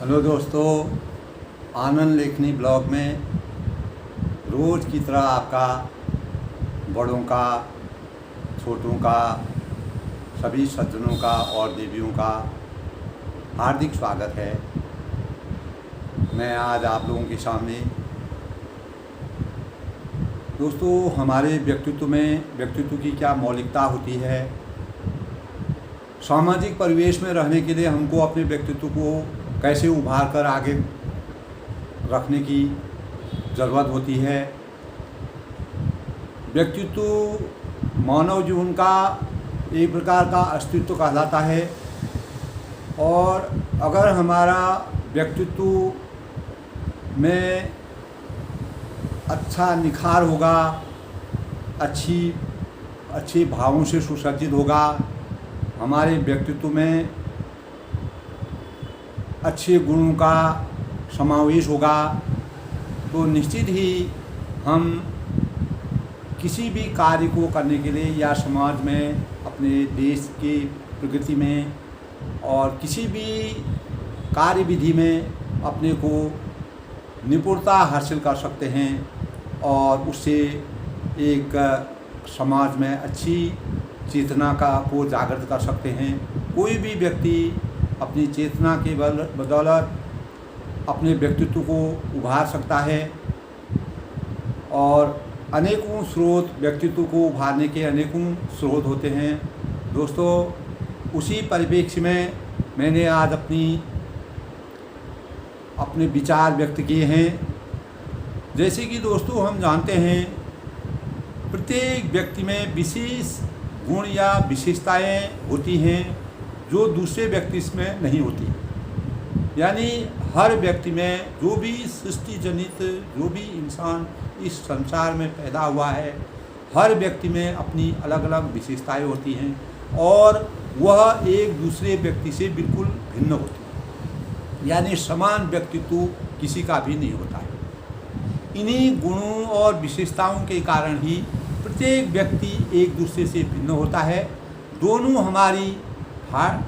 Hello दोस्तों, आनंद लेखनी blog में रोज़ की तरह आपका बड़ों का, छोटों का, सभी सज्जनों का और देवियों का हार्दिक स्वागत है। मैं आज आप लोगों के सामने दोस्तों हमारे व्यक्तित्व की क्या मौलिकता होती है। सामाजिक परिवेश में रहने के लिए हमको अपने व्यक्तित्व को कैसे उभार कर आगे रखने की ज़रूरत होती है। व्यक्तित्व मानव जीवन का एक प्रकार का अस्तित्व कहलाता है और अगर हमारा व्यक्तित्व में अच्छा निखार होगा, अच्छे भावों से सुसज्जित होगा, हमारे व्यक्तित्व में अच्छे गुणों का समावेश होगा, तो निश्चित ही हम किसी भी कार्य को करने के लिए या समाज में, अपने देश की प्रगति में और किसी भी कार्य विधि में अपने को निपुणता हासिल कर सकते हैं और उससे एक समाज में अच्छी चेतना को जागृत कर सकते हैं। कोई भी व्यक्ति अपनी चेतना के बदौलत अपने व्यक्तित्व को उभार सकता है और अनेकों स्रोत, व्यक्तित्व को उभारने के अनेकों स्रोत होते हैं। दोस्तों, उसी परिप्रेक्ष्य में मैंने आज अपने विचार व्यक्त किए हैं। जैसे कि दोस्तों हम जानते हैं, प्रत्येक व्यक्ति में विशेष गुण या विशेषताएं होती हैं जो दूसरे व्यक्ति में नहीं होती। यानी हर व्यक्ति में जो भी सृष्टि जनित जो भी इंसान इस संसार में पैदा हुआ है, हर व्यक्ति में अपनी अलग अलग विशेषताएं होती हैं और वह एक दूसरे व्यक्ति से बिल्कुल भिन्न होती है। यानी समान व्यक्तित्व किसी का भी नहीं होता है। इन्हीं गुणों और विशेषताओं के कारण ही प्रत्येक व्यक्ति एक दूसरे से भिन्न होता है। दोनों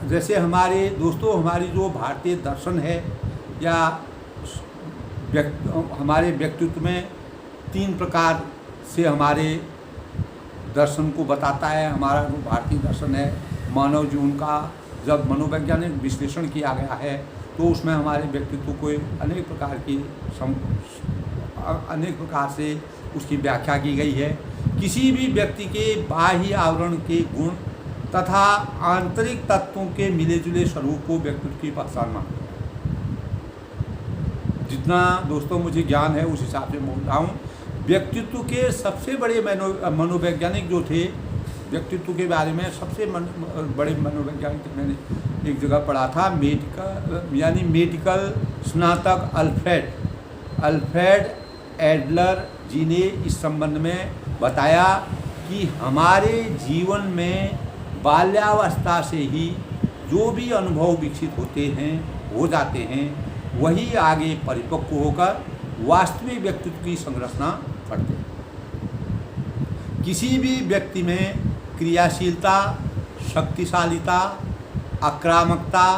जैसे हमारे जो भारतीय दर्शन है या हमारे व्यक्तित्व में 3 प्रकार से हमारे दर्शन को बताता है। हमारा जो भारतीय दर्शन है, मानव जीवन का जब मनोवैज्ञानिक विश्लेषण किया गया है तो उसमें हमारे व्यक्तित्व को अनेक प्रकार से उसकी व्याख्या की गई है। किसी भी व्यक्ति के बाह्य आवरण के गुण तथा आंतरिक तत्वों के मिले जुले स्वरूप को व्यक्तित्व की पहचान मानते हैं। जितना दोस्तों मुझे ज्ञान है उस हिसाब से बोल रहा हूँ। व्यक्तित्व के सबसे बड़े मनोवैज्ञानिक जो थे, व्यक्तित्व के बारे में सबसे बड़े मनोवैज्ञानिक मैंने एक जगह पढ़ा था, मेडिकल स्नातक अल्फ्रेड एडलर जी ने इस संबंध में बताया कि हमारे जीवन में बाल्यावस्था से ही जो भी अनुभव विकसित हो जाते हैं, वही आगे परिपक्व होकर वास्तविक व्यक्तित्व की संरचना करते हैं। किसी भी व्यक्ति में क्रियाशीलता, शक्तिशालीता, आक्रामकता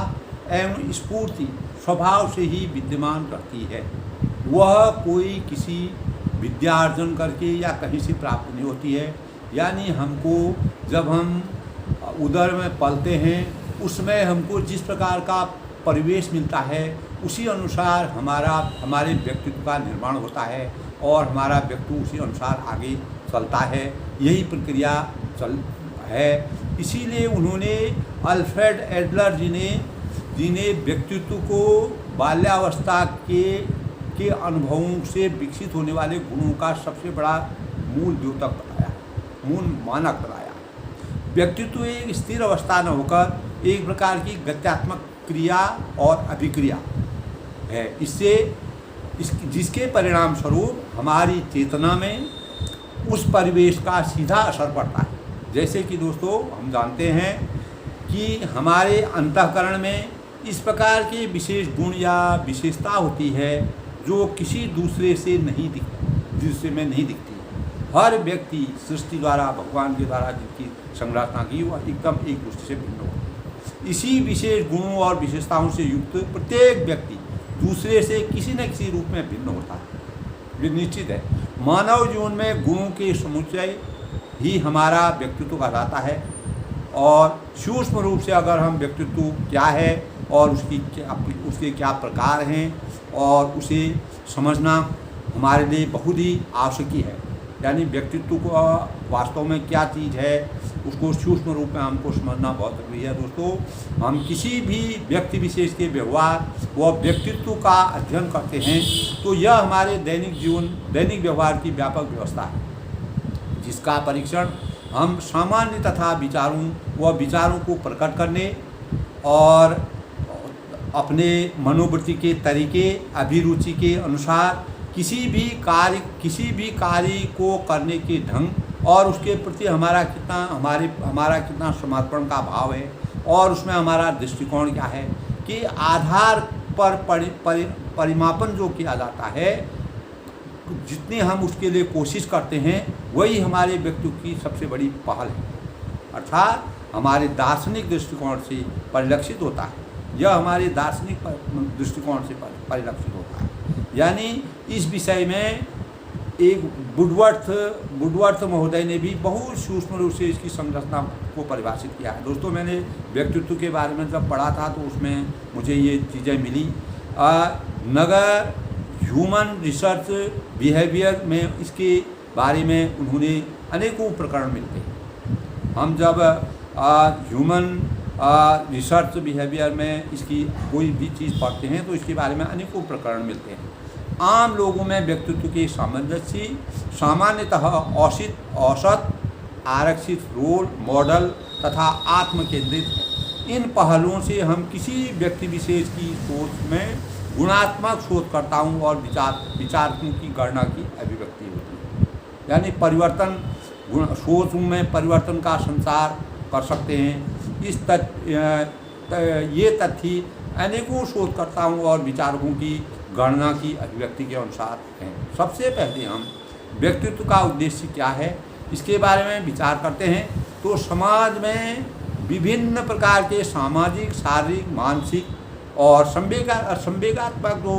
एवं स्फूर्ति स्वभाव से ही विद्यमान रहती है। वह कोई किसी विद्यार्जन करके या कहीं से प्राप्त नहीं होती है। यानी हमको जब हम उदर में पलते हैं, उसमें हमको जिस प्रकार का परिवेश मिलता है उसी अनुसार हमारे व्यक्तित्व का निर्माण होता है और हमारा व्यक्तित्व उसी अनुसार आगे चलता है। यही प्रक्रिया है। इसीलिए उन्होंने अल्फ्रेड एडलर जी ने व्यक्तित्व को बाल्यावस्था के अनुभवों से विकसित होने वाले गुणों का सबसे बड़ा मूल द्योतक बताया, मूल मानक बताया। व्यक्तित्व एक स्थिर अवस्था न होकर एक प्रकार की गत्यात्मक क्रिया और अभिक्रिया है। जिसके परिणाम स्वरूप हमारी चेतना में उस परिवेश का सीधा असर पड़ता है। जैसे कि दोस्तों हम जानते हैं कि हमारे अंतःकरण में इस प्रकार के विशेष गुण या विशेषता होती है जो किसी दूसरे में नहीं दिखती। हर व्यक्ति सृष्टि द्वारा, भगवान के द्वारा जिनकी संरचना की, वह एकदम एक दूसरे से भिन्न होती है। इसी विशेष गुणों और विशेषताओं से युक्त प्रत्येक व्यक्ति दूसरे से किसी न किसी रूप में भिन्न होता है। ये निश्चित है, मानव जीवन में गुणों के समुच्चय ही हमारा व्यक्तित्व कहलाता है। और सूक्ष्म रूप से अगर हम व्यक्तित्व क्या है और उसके क्या प्रकार हैं और उसे समझना हमारे लिए बहुत ही आवश्यक है। यानी व्यक्तित्व को वास्तव में क्या चीज़ है उसको सूक्ष्म रूप में हमको समझना बहुत जरूरी है। दोस्तों, हम किसी भी व्यक्ति विशेष के व्यवहार व व्यक्तित्व का अध्ययन करते हैं तो यह हमारे दैनिक व्यवहार की व्यापक व्यवस्था है, जिसका परीक्षण हम सामान्य तथा विचारों को प्रकट करने और अपने मनोवृत्ति के तरीके, अभिरुचि के अनुसार किसी भी कार्य को करने के ढंग और उसके प्रति हमारा कितना समर्पण का भाव है और उसमें हमारा दृष्टिकोण क्या है कि आधार पर परिमापन जो किया जाता है, जितनी हम उसके लिए कोशिश करते हैं वही हमारे व्यक्तित्व की सबसे बड़ी पहल है, अर्थात हमारे दार्शनिक दृष्टिकोण से परिलक्षित होता है। यह हमारे दार्शनिक दृष्टिकोण से परिलक्षित होता है। यानी इस विषय में एक वुडवर्थ महोदय ने भी बहुत सूक्ष्म रूप से इसकी संरचना को परिभाषित किया है। दोस्तों, मैंने व्यक्तित्व के बारे में जब पढ़ा था तो उसमें मुझे ये चीज़ें मिली। नगर ह्यूमन रिसर्च बिहेवियर में इसके बारे में उन्होंने अनेकों प्रकरण मिलते हैं। हम जब ह्यूमन रिसर्च बिहेवियर में इसकी कोई भी चीज़ पढ़ते हैं तो इसके बारे में अनेकों प्रकरण मिलते हैं। आम लोगों में व्यक्तित्व की सामंजस्य सामान्यतः औसत आरक्षित रोल मॉडल तथा आत्म केंद्रित है। इन पहलुओं से हम किसी व्यक्ति विशेष की सोच में गुणात्मक शोधकर्ताओं और विचारकों की गणना की अभिव्यक्ति होती है। यानी सोच में परिवर्तन का संचार कर सकते हैं। ये तथ्य अनेकों शोधकर्ताओं और विचारकों की गणना की अभिव्यक्ति के अनुसार हैं। सबसे पहले हम व्यक्तित्व का उद्देश्य क्या है इसके बारे में विचार करते हैं तो समाज में विभिन्न प्रकार के सामाजिक, शारीरिक, मानसिक और संवेगात्मक जो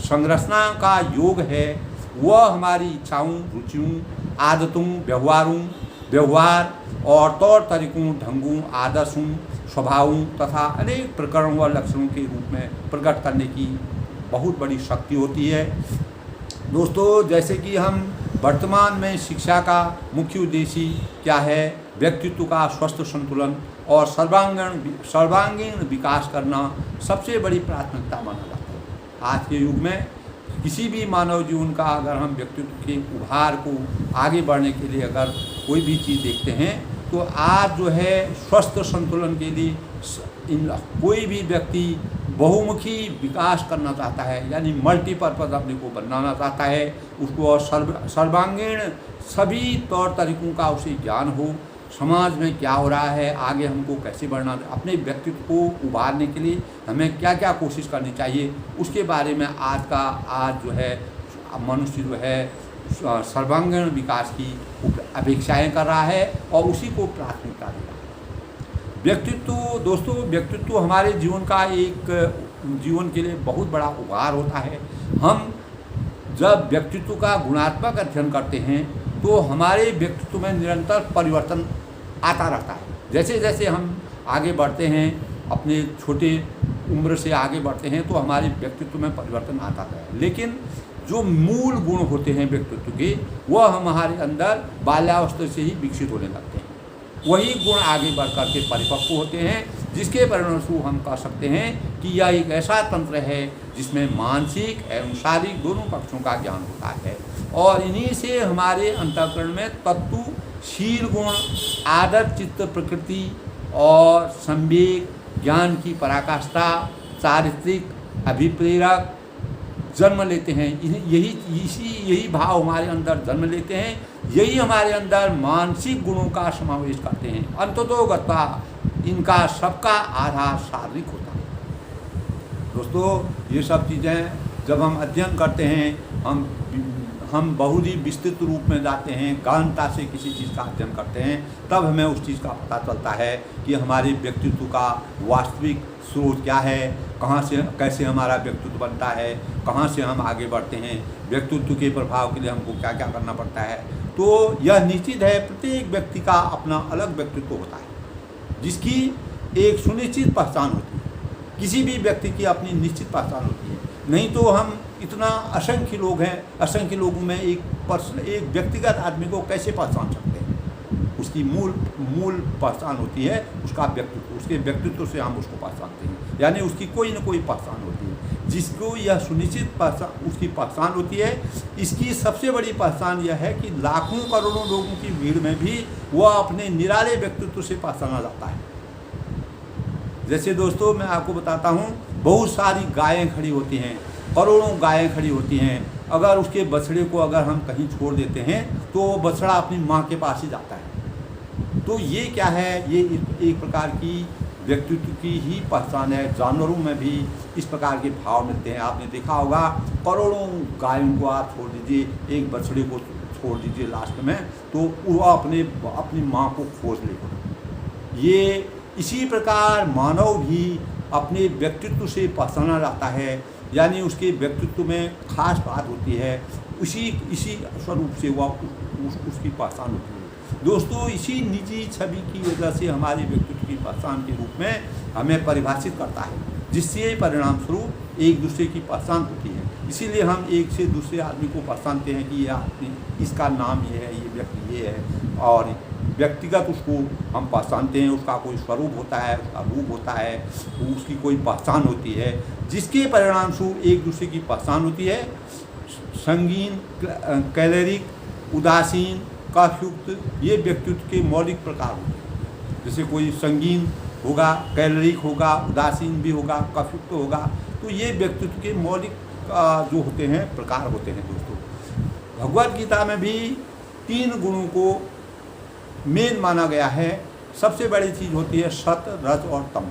संरचना का योग है वह हमारी इच्छाओं, रुचियों, आदतों, व्यवहार और तौर तरीकों, ढंगों, आदर्शों, स्वभावों तथा अनेक प्रकरणों व लक्षणों के रूप में प्रकट करने की बहुत बड़ी शक्ति होती है। दोस्तों, जैसे कि हम वर्तमान में शिक्षा का मुख्य उद्देश्य क्या है, व्यक्तित्व का स्वस्थ संतुलन और सर्वांगीण विकास करना सबसे बड़ी प्राथमिकता माना जाता है। आज के युग में किसी भी मानव जीवन का अगर हम व्यक्तित्व के उभार को आगे बढ़ने के लिए अगर कोई भी चीज़ देखते हैं तो आज जो है स्वस्थ संतुलन के लिए कोई भी व्यक्ति बहुमुखी विकास करना चाहता है, यानी मल्टीपर्पज़ अपने को बनाना चाहता है, उसको सर्वांगीण सभी तौर तरीकों का उसे ज्ञान हो, समाज में क्या हो रहा है, आगे हमको कैसे बढ़ना है, अपने व्यक्तित्व को उभारने के लिए हमें क्या क्या कोशिश करनी चाहिए, उसके बारे में आज जो है मनुष्य जो है सर्वांगीण विकास की अपेक्षाएं कर रहा है और उसी को प्राथमिकता दे रहा है। व्यक्तित्व हमारे जीवन का जीवन के लिए बहुत बड़ा उभार होता है। हम जब व्यक्तित्व का गुणात्मक अध्ययन करते हैं तो हमारे व्यक्तित्व में निरंतर परिवर्तन आता रहता है। जैसे जैसे हम आगे बढ़ते हैं, अपने छोटे उम्र से आगे बढ़ते हैं तो हमारे व्यक्तित्व में परिवर्तन आता है, लेकिन जो मूल गुण होते हैं व्यक्तित्व के वह हमारे अंदर बाल्यावस्था से ही विकसित होने लगते हैं। वही गुण आगे बढ़ कर के परिपक्व होते हैं, जिसके परिणामस्वरूप हम कह सकते हैं कि यह एक ऐसा तंत्र है जिसमें मानसिक एवं शारीरिक दोनों पक्षों का ज्ञान होता है और इन्हीं से हमारे अंतःकरण में तत्व, शील गुण, आदत, चित्त, प्रकृति और संवेग, ज्ञान की पराकाष्ठा, चारित्रिक, अभिप्रेरक जन्म लेते हैं। यही भाव हमारे अंदर जन्म लेते हैं, यही हमारे अंदर मानसिक गुणों का समावेश करते हैं। अंततोगत्वा इनका सबका आधार शारीरिक होता है। दोस्तों, ये सब चीज़ें जब हम अध्ययन करते हैं, हम बहुत ही विस्तृत रूप में जाते हैं, गहनता से किसी चीज़ का अध्ययन करते हैं, तब हमें उस चीज़ का पता चलता है कि हमारे व्यक्तित्व का वास्तविक स्रोत क्या है, कहाँ से कैसे हमारा व्यक्तित्व बनता है, कहाँ से हम आगे बढ़ते हैं, व्यक्तित्व के प्रभाव के लिए हमको क्या क्या करना पड़ता है। तो यह निश्चित है, प्रत्येक व्यक्ति का अपना अलग व्यक्तित्व होता है जिसकी एक सुनिश्चित पहचान होती है। किसी भी व्यक्ति की अपनी निश्चित पहचान होती है, नहीं तो हम इतना असंख्य लोग हैं, असंख्य लोगों में एक व्यक्तिगत आदमी को कैसे पहचान सकते हैं। उसकी मूल पहचान होती है उसका व्यक्तित्व, उसके व्यक्तित्व से हम उसको पहचानते हैं, यानी उसकी कोई न कोई पहचान होती है जिसको यह सुनिश्चित पहचान उसकी पहचान होती है। इसकी सबसे बड़ी पहचान यह है कि लाखों करोड़ों लोगों की भीड़ में भी वह अपने निराले व्यक्तित्व से पहचाना जाता है। जैसे दोस्तों मैं आपको बताता हूँ, बहुत सारी गायें खड़ी होती हैं, करोड़ों गायें खड़ी होती हैं, अगर उसके बछड़े को अगर हम कहीं छोड़ देते हैं तो वो बछड़ा अपनी माँ के पास ही जाता है। तो ये क्या है, ये एक प्रकार की व्यक्तित्व की ही पहचान है। जानवरों में भी इस प्रकार के भाव मिलते हैं। आपने देखा होगा, करोड़ों गायों को आप छोड़ दीजिए, एक बछड़े को छोड़ दीजिए लास्ट में, तो वो अपनी माँ को खोज लेगा। ये इसी प्रकार मानव भी अपने व्यक्तित्व से पहचाना जाता है, यानी उसके व्यक्तित्व में खास बात होती है, इसी स्वरूप से वह उसकी पहचान होती है। दोस्तों, इसी निजी छवि की वजह से हमारे व्यक्तित्व की पहचान के रूप में हमें परिभाषित करता है, जिससे परिणाम स्वरूप एक दूसरे की पहचान होती है। इसीलिए हम एक से दूसरे आदमी को पहचानते हैं कि यह आदमी, इसका नाम ये है, ये व्यक्ति ये है, और व्यक्तिगत उसको हम पहचानते हैं। उसका कोई स्वरूप होता है, उसका रूप होता है, उसकी कोई पहचान होती है, जिसके परिणाम स्वरूप एक दूसरे की पहचान होती है। संगीन, कैलोरिक, उदासीन, कफयुक्त, ये व्यक्तित्व के मौलिक प्रकार होते हैं। जैसे कोई संगीन होगा, कैलोरिक होगा, उदासीन भी होगा, कफयुक्त होगा, तो ये व्यक्तित्व के मौलिक जो होते हैं प्रकार होते हैं। दोस्तों, भगवद गीता में भी 3 गुणों को मेन माना गया है। सबसे बड़ी चीज़ होती है सत, रज और तम,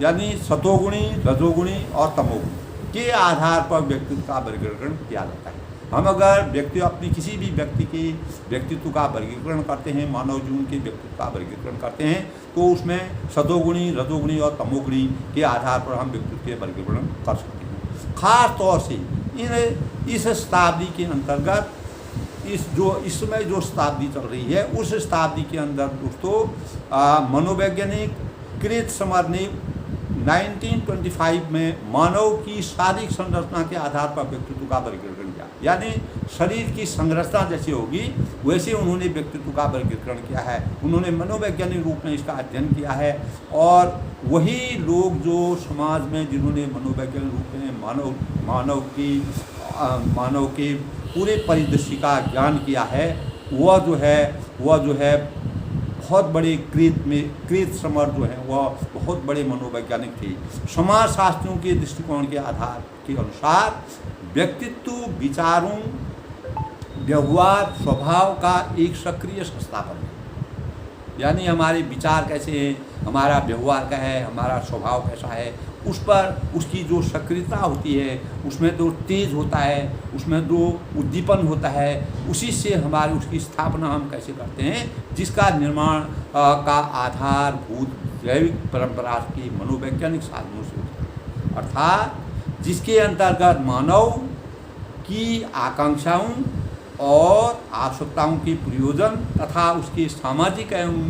यानी सतोगुणी, रजोगुणी और तमोगुणी के आधार पर व्यक्तित्व का वर्गीकरण किया जाता है। हम अगर अपनी किसी भी व्यक्ति के व्यक्तित्व का वर्गीकरण करते हैं, मानव जीवन के व्यक्तित्व का वर्गीकरण करते हैं, तो उसमें सतोगुणी, रजोगुणी और तमोगुणी के आधार पर हम व्यक्तित्व के वर्गीकरण कर सकते हैं। खास तौर से इस शताब्दी के अंतर्गत, इस समय जो शताब्दी चल रही है, उस शताब्दी के अंदर दोस्तों मनोवैज्ञानिक क्रित समर ने 1925 में मानव की शारीरिक संरचना के आधार पर व्यक्तित्व का वर्गीकरण किया। यानी शरीर की संरचना जैसी होगी वैसे उन्होंने व्यक्तित्व का वर्गीकरण किया है। उन्होंने मनोवैज्ञानिक रूप में इसका अध्ययन किया है, और वही लोग जो समाज में जिन्होंने मनोवैज्ञानिक रूप में मानव के पूरे परिदृश्य का ज्ञान किया है, वह जो है बहुत बड़े क्रीत समर जो है वह बहुत बड़े मनोवैज्ञानिक थे। समाजशास्त्रियों के दृष्टिकोण के आधार के अनुसार व्यक्तित्व विचारों, व्यवहार, स्वभाव का एक सक्रिय संस्थापन है। यानी हमारे विचार कैसे हैं, हमारा व्यवहार क्या है, हमारा स्वभाव कैसा है, उस पर उसकी जो सक्रियता होती है, उसमें जो तेज होता है, उसमें जो उद्दीपन होता है, उसी से हमारी उसकी स्थापना हम कैसे करते हैं, जिसका निर्माण का आधारभूत जैविक परंपरा के मनोवैज्ञानिक साधनों से होता है। अर्थात जिसके अंतर्गत मानव की आकांक्षाओं और आवश्यकताओं के प्रयोजन तथा उसके सामाजिक एवं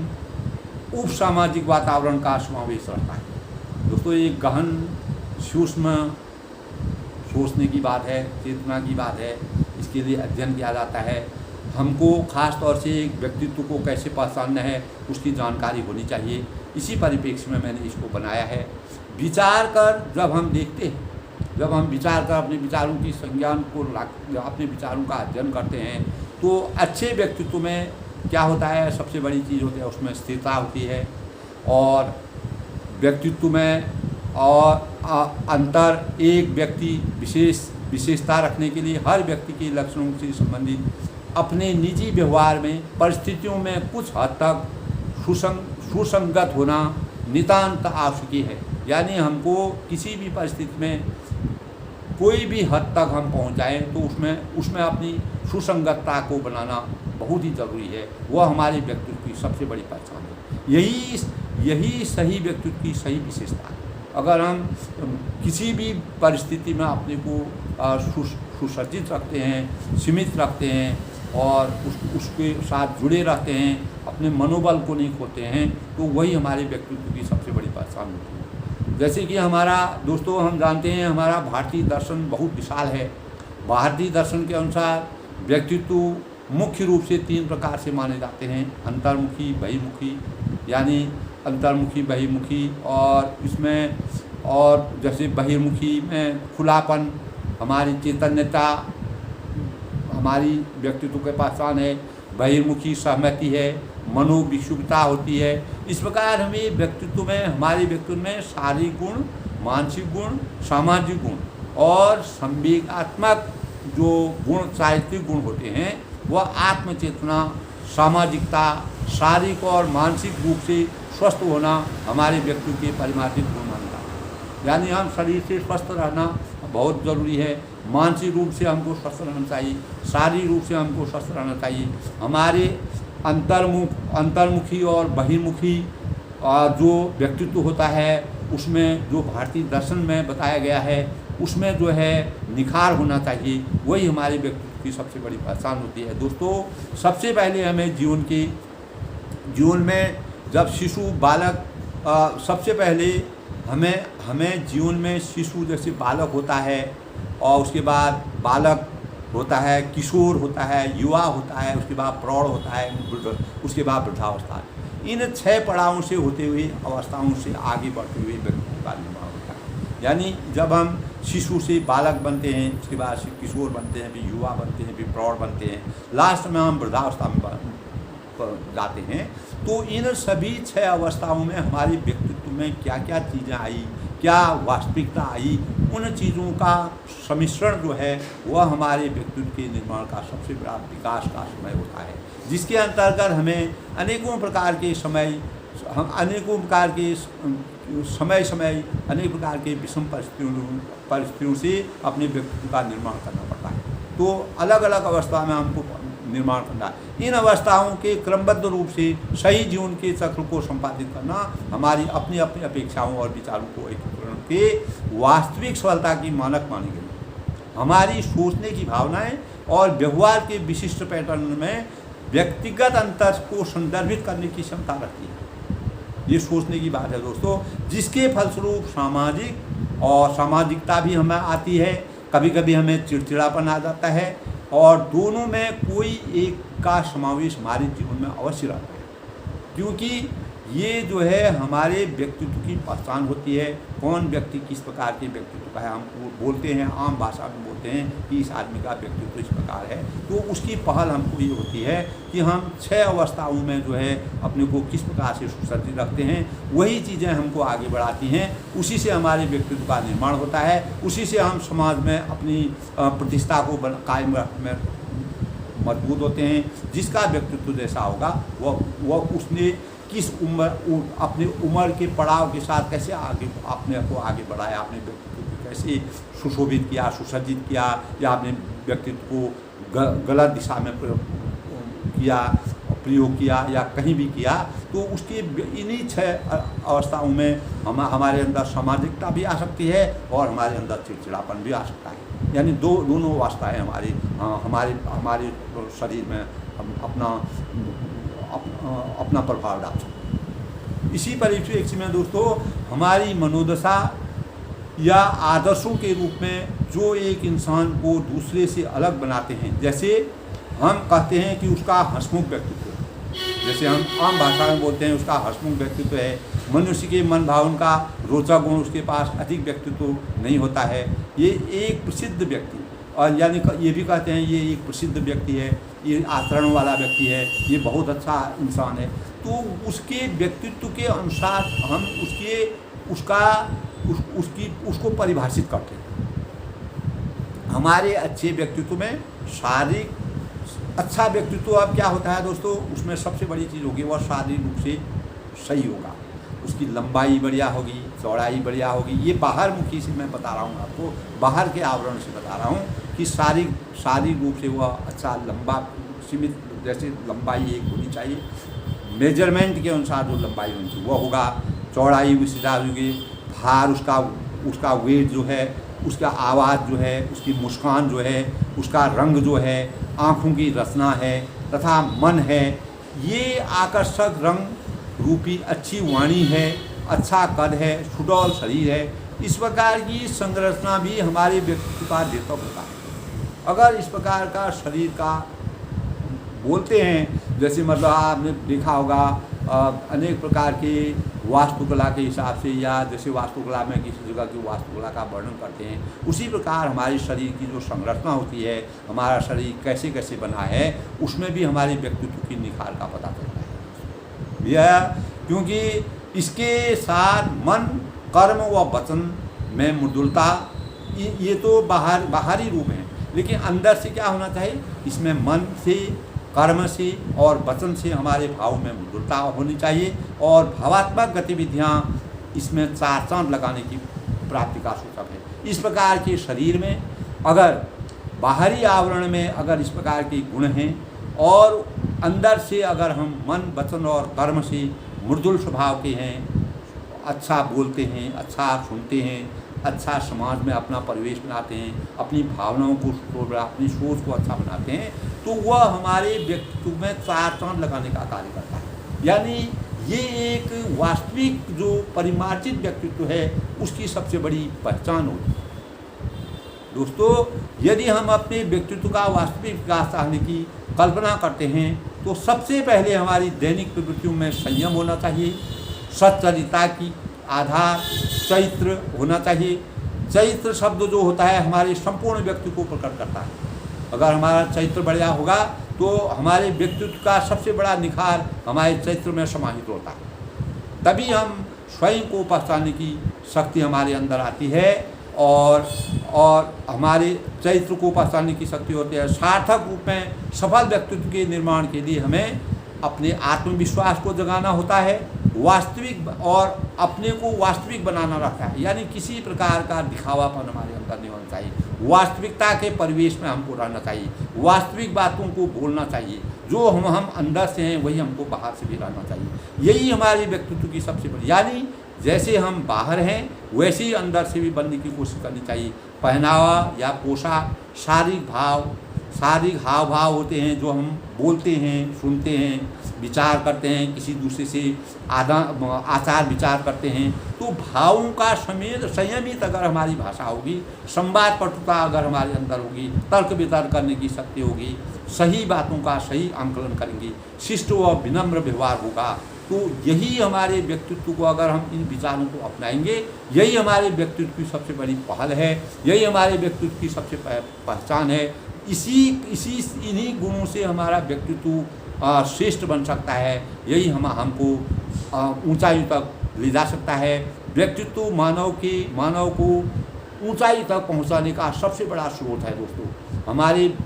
उप सामाजिक वातावरण का समावेश रहता है। दोस्तों, ये गहन सूक्ष्म सोचने की बात है, चेतना की बात है। इसके लिए अध्ययन किया जाता है। हमको खास तौर से एक व्यक्तित्व को कैसे पहचानना है उसकी जानकारी होनी चाहिए। इसी परिप्रेक्ष्य में मैंने इसको बनाया है। विचार कर जब हम देखते हैं, जब हम विचार कर अपने विचारों की संज्ञान को अपने विचारों का अध्ययन करते हैं, तो अच्छे व्यक्तित्व में क्या होता है, सबसे बड़ी चीज़ होती है उसमें स्थिरता होती है, और व्यक्तित्व में और अंतर एक व्यक्ति विशेषता रखने के लिए हर व्यक्ति के लक्षणों से संबंधित अपने निजी व्यवहार में परिस्थितियों में कुछ हद तक सुसंगत होना नितांत आवश्यक है। यानी हमको किसी भी परिस्थिति में कोई भी हद तक हम पहुंच जाएँ तो उसमें अपनी सुसंगतता को बनाना बहुत ही ज़रूरी है। वह हमारे व्यक्तित्व की सबसे बड़ी पहचान है। यही सही व्यक्तित्व की सही विशेषता है। अगर हम किसी भी परिस्थिति में अपने को सुसज्जित रखते हैं, सीमित रखते हैं और उसके साथ जुड़े रहते हैं, अपने मनोबल को नहीं खोते हैं, तो वही हमारे व्यक्तित्व की सबसे बड़ी पहचान होती है। जैसे कि हमारा दोस्तों, हम जानते हैं हमारा भारतीय दर्शन बहुत विशाल है। भारतीय दर्शन के अनुसार व्यक्तित्व मुख्य रूप से 3 प्रकार से माने जाते हैं: अंतर्मुखी, बहिर्मुखी, यानी अंतर्मुखी, बहिर्मुखी। और जैसे बहिर्मुखी में खुलापन, हमारी चैतन्यता, हमारी व्यक्तित्व के पहचान है। बहिर्मुखी सहमति है, मनोविक्षुब्धता होती है। इस प्रकार हमें व्यक्तित्व में, हमारे व्यक्तित्व में शारीरिक गुण, मानसिक गुण, सामाजिक गुण और संवेगात्मक जो गुण, चारित्रिक गुण होते हैं, वह आत्मचेतना, सामाजिकता, शारीरिक और मानसिक रूप से स्वस्थ होना हमारे व्यक्तित्व के परिमार्जित गुण माना जाता है। यानी हम शरीर से स्वस्थ रहना बहुत ज़रूरी है, मानसिक रूप से हमको स्वस्थ रहना चाहिए, शारीरिक रूप से हमको स्वस्थ रहना चाहिए। हमारे अंतर्मुखी और बहिर्मुखी जो व्यक्तित्व होता है, उसमें जो भारतीय दर्शन में बताया गया है, उसमें जो है निखार होना चाहिए। वही हमारे व्यक्तित्व की सबसे बड़ी पहचान होती है। दोस्तों, सबसे पहले हमें जीवन में जब शिशु बालक सबसे पहले हमें जीवन में शिशु जैसे बालक होता है, और उसके बाद बालक होता है, किशोर होता है, युवा होता है, उसके बाद प्रौढ़ होता है, उसके बाद वृद्धावस्था। इन 6 पड़ावों से होते हुए, अवस्थाओं से आगे बढ़ते हुए व्यक्तित्व का निर्माण होता है। यानी जब हम शिशु से बालक बनते हैं, उसके बाद से किशोर बनते हैं, फिर युवा बनते हैं, फिर प्रौढ़ बनते हैं, लास्ट में हम वृद्धावस्था में जाते हैं। तो इन सभी 6 अवस्थाओं में हमारे व्यक्तित्व में क्या क्या चीज़ें आई, क्या वास्तविकता आई, उन चीज़ों का सम्मिश्रण जो है वह हमारे व्यक्तित्व के निर्माण का सबसे बड़ा विकास का समय होता है, जिसके अंतर्गत हमें अनेकों प्रकार के अनेक प्रकार के विषम परिस्थितियों से अपने व्यक्तित्व का निर्माण करना पड़ता है। तो अलग अलग अवस्था में हमको निर्माण करना है। इन अवस्थाओं के क्रमबद्ध रूप से सही जीवन के चक्र को संपादित करना हमारी अपनी अपनी अपेक्षाओं और विचारों को एकीकरण के वास्तविक सफलता की मानक मानी गई। हमारी सोचने की भावनाएं और व्यवहार के विशिष्ट पैटर्न में व्यक्तिगत अंतर को संदर्भित करने की क्षमता रखती है। ये सोचने की बात है दोस्तों, जिसके फलस्वरूप सामाजिकता भी हमें आती है। कभी कभी हमें चिड़चिड़ापन आ जाता है, और दोनों में कोई एक का समावेश हमारे जीवन में अवश्य रहता है, क्योंकि ये जो है हमारे व्यक्तित्व की पहचान होती है। कौन व्यक्ति किस प्रकार के व्यक्तित्व का है, हम बोलते हैं, आम भाषा में बोलते हैं कि इस आदमी का व्यक्तित्व इस प्रकार है। तो उसकी पहल हमको ये होती है कि हम 6 अवस्थाओं में जो है अपने को किस प्रकार से सुसज्जित रखते हैं, वही चीज़ें हमको आगे बढ़ाती हैं। उसी से हमारे व्यक्तित्व का निर्माण होता है, उसी से हम समाज में अपनी प्रतिष्ठा को कायम रखने में मजबूत होते हैं। जिसका व्यक्तित्व जैसा होगा वह उसने किस अपने उम्र के पड़ाव के साथ कैसे अपने को आगे बढ़ाया, अपने व्यक्तित्व को कैसे सुशोभित किया, सुसज्जित किया, या अपने व्यक्तित्व को गलत दिशा में प्रयोग किया या कहीं भी किया, तो उसके इन्हीं 6 अवस्थाओं में हमारे अंदर सामाजिकता भी आ सकती है और हमारे अंदर चिड़चिड़ापन भी आ सकता है। यानी दोनों अवस्थाएँ हमारे शरीर में अपना प्रभाव डाल सकते हैं। इसी परिप्रेक्ष्य में दोस्तों, हमारी मनोदशा या आदर्शों के रूप में जो एक इंसान को दूसरे से अलग बनाते हैं, जैसे हम कहते हैं कि उसका हंसमुख व्यक्तित्व, जैसे हम आम भाषा में बोलते हैं उसका हंसमुख व्यक्तित्व है। मनुष्य के मन भावन का रोचक गुण उसके पास अधिक व्यक्तित्व नहीं होता है। ये एक प्रसिद्ध व्यक्ति, और यानी ये भी कहते हैं ये एक प्रसिद्ध व्यक्ति है, ये आचरण वाला व्यक्ति है, ये बहुत अच्छा इंसान है। तो उसके व्यक्तित्व के अनुसार हम उसको परिभाषित करते हैं। हमारे अच्छे व्यक्तित्व में शारीरिक अच्छा व्यक्तित्व अब क्या होता है दोस्तों, उसमें सबसे बड़ी चीज़ होगी वह शारीरिक रूप से सही होगा, उसकी लंबाई बढ़िया होगी, चौड़ाई बढ़िया होगी। ये बाहर मुखी से मैं बता रहा हूँ आपको, बाहर के आवरण से बता रहा हूँ कि शारीरिक रूप से वह अच्छा लंबा सीमित जैसे लंबाई एक होनी चाहिए, मेजरमेंट के अनुसार जो लंबाई होनी चाहिए वह होगा। चौड़ाई उसी हिसाब होगी, भार उसका वेट जो है, उसका आवाज़ जो है, उसकी मुस्कान जो है, उसका रंग जो है, आँखों की रचना है तथा मन है, ये आकर्षक रंग रूपी अच्छी वाणी है, अच्छा कद है, सुडौल शरीर है। इस प्रकार की संरचना भी हमारे व्यक्तित्व का द्योतक होता है। अगर इस प्रकार का शरीर का बोलते हैं, जैसे मतलब आपने देखा होगा अनेक प्रकार के वास्तुकला के हिसाब से, या जैसे वास्तुकला में किसी जगह की वास्तुकला का वर्णन करते हैं, उसी प्रकार हमारे शरीर की जो संरचना होती है, हमारा शरीर कैसे कैसे बना है, उसमें भी हमारे व्यक्तित्व की निखार का पता चलता है। यह क्योंकि इसके साथ मन, कर्म व वचन में मृदुलता, ये तो बाहरी रूप हैं, लेकिन अंदर से क्या होना चाहिए, इसमें मन से, कर्म से और वचन से हमारे भाव में मृदुलता होनी चाहिए। और भावात्मक गतिविधियाँ इसमें चार चांद लगाने की प्राप्ति का सूचक है। इस प्रकार के शरीर में अगर बाहरी आवरण में अगर इस प्रकार के गुण हैं और अंदर से अगर हम मन, वचन और कर्म से मृदुल स्वभाव के हैं, अच्छा बोलते हैं, अच्छा सुनते हैं, अच्छा समाज में अपना परिवेश बनाते हैं, अपनी भावनाओं को, अपनी सोच को अच्छा बनाते हैं, तो वह हमारे व्यक्तित्व में चार चांद लगाने का कार्य करता है। यानी ये एक वास्तविक जो परिमार्जित व्यक्तित्व है उसकी सबसे बड़ी पहचान होती है। दोस्तों, यदि हम अपने व्यक्तित्व का वास्तविक विकास चाहने की कल्पना करते हैं तो सबसे पहले हमारी दैनिक प्रवृत्तियों में संयम होना चाहिए, सच्चरिता की आधार चरित्र होना चाहिए। चरित्र शब्द जो होता है हमारे संपूर्ण व्यक्तित्व को प्रकट करता है। अगर हमारा चरित्र बढ़िया होगा तो हमारे व्यक्तित्व का सबसे बड़ा निखार हमारे चरित्र में समाहित होता है। तभी हम स्वयं को पहचानने की शक्ति हमारे अंदर आती है और हमारे चरित्र को पहचानने की शक्ति होती है। सार्थक रूप में सफल व्यक्तित्व के निर्माण के लिए हमें अपने आत्मविश्वास को जगाना होता है, वास्तविक और अपने को वास्तविक बनाना रहता है। यानी किसी प्रकार का दिखावापन हमारे अंदर नहीं होना चाहिए, वास्तविकता के परिवेश में हमको रहना चाहिए, वास्तविक बातों को बोलना चाहिए, जो हम अंदर से हैं वही हमको बाहर से भी रहना चाहिए। यही हमारे व्यक्तित्व की सबसे बड़ी, यानी जैसे हम बाहर हैं वैसे ही अंदर से भी बनने की कोशिश करनी चाहिए। पहनावा या पोशाक शारीरिक हाव भाव होते हैं जो हम बोलते हैं, सुनते हैं, विचार करते हैं, किसी दूसरे से आचार विचार करते हैं। तो भावों का संयमित अगर हमारी भाषा होगी, संवाद पटुता अगर हमारे अंदर होगी, तर्क वितर्क करने की शक्ति होगी, सही बातों का सही आंकलन करेंगे, शिष्ट व विनम्र व्यवहार होगा, तो यही हमारे व्यक्तित्व को, अगर हम इन विचारों को अपनाएंगे, यही हमारे व्यक्तित्व की सबसे बड़ी पहल है, यही हमारे व्यक्तित्व की सबसे पहचान है। इन्हीं गुणों से हमारा व्यक्तित्व श्रेष्ठ बन सकता है, यही हमको ऊंचाई तक ले जा सकता है। व्यक्तित्व मानव को ऊंचाई तक पहुंचाने का सबसे बड़ा स्रोत है। दोस्तों,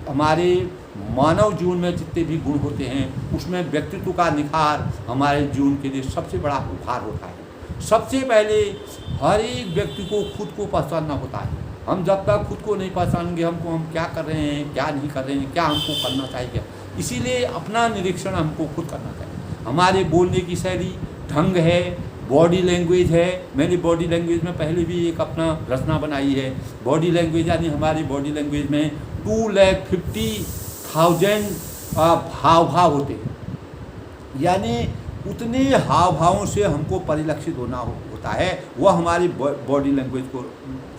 हमारे मानव जीवन में जितने भी गुण होते हैं उसमें व्यक्तित्व का निखार हमारे जीवन के लिए सबसे बड़ा उपहार होता है। सबसे पहले हर एक व्यक्ति को खुद को पहचानना होता है। हम जब तक खुद को नहीं पहचानेंगे हम क्या कर रहे हैं, क्या नहीं कर रहे हैं, क्या हमको करना चाहिए, इसीलिए अपना निरीक्षण हमको खुद करना चाहिए। हमारे बोलने की शैली, ढंग है, बॉडी लैंग्वेज है। मैंने बॉडी लैंग्वेज में पहले भी एक अपना रचना बनाई है। बॉडी लैंग्वेज यानी हमारी बॉडी लैंग्वेज में 2,50,000 हाव होते हैं, यानी उतने हाव भावों से हमको परिलक्षित होता है। वह हमारी बॉडी लैंग्वेज को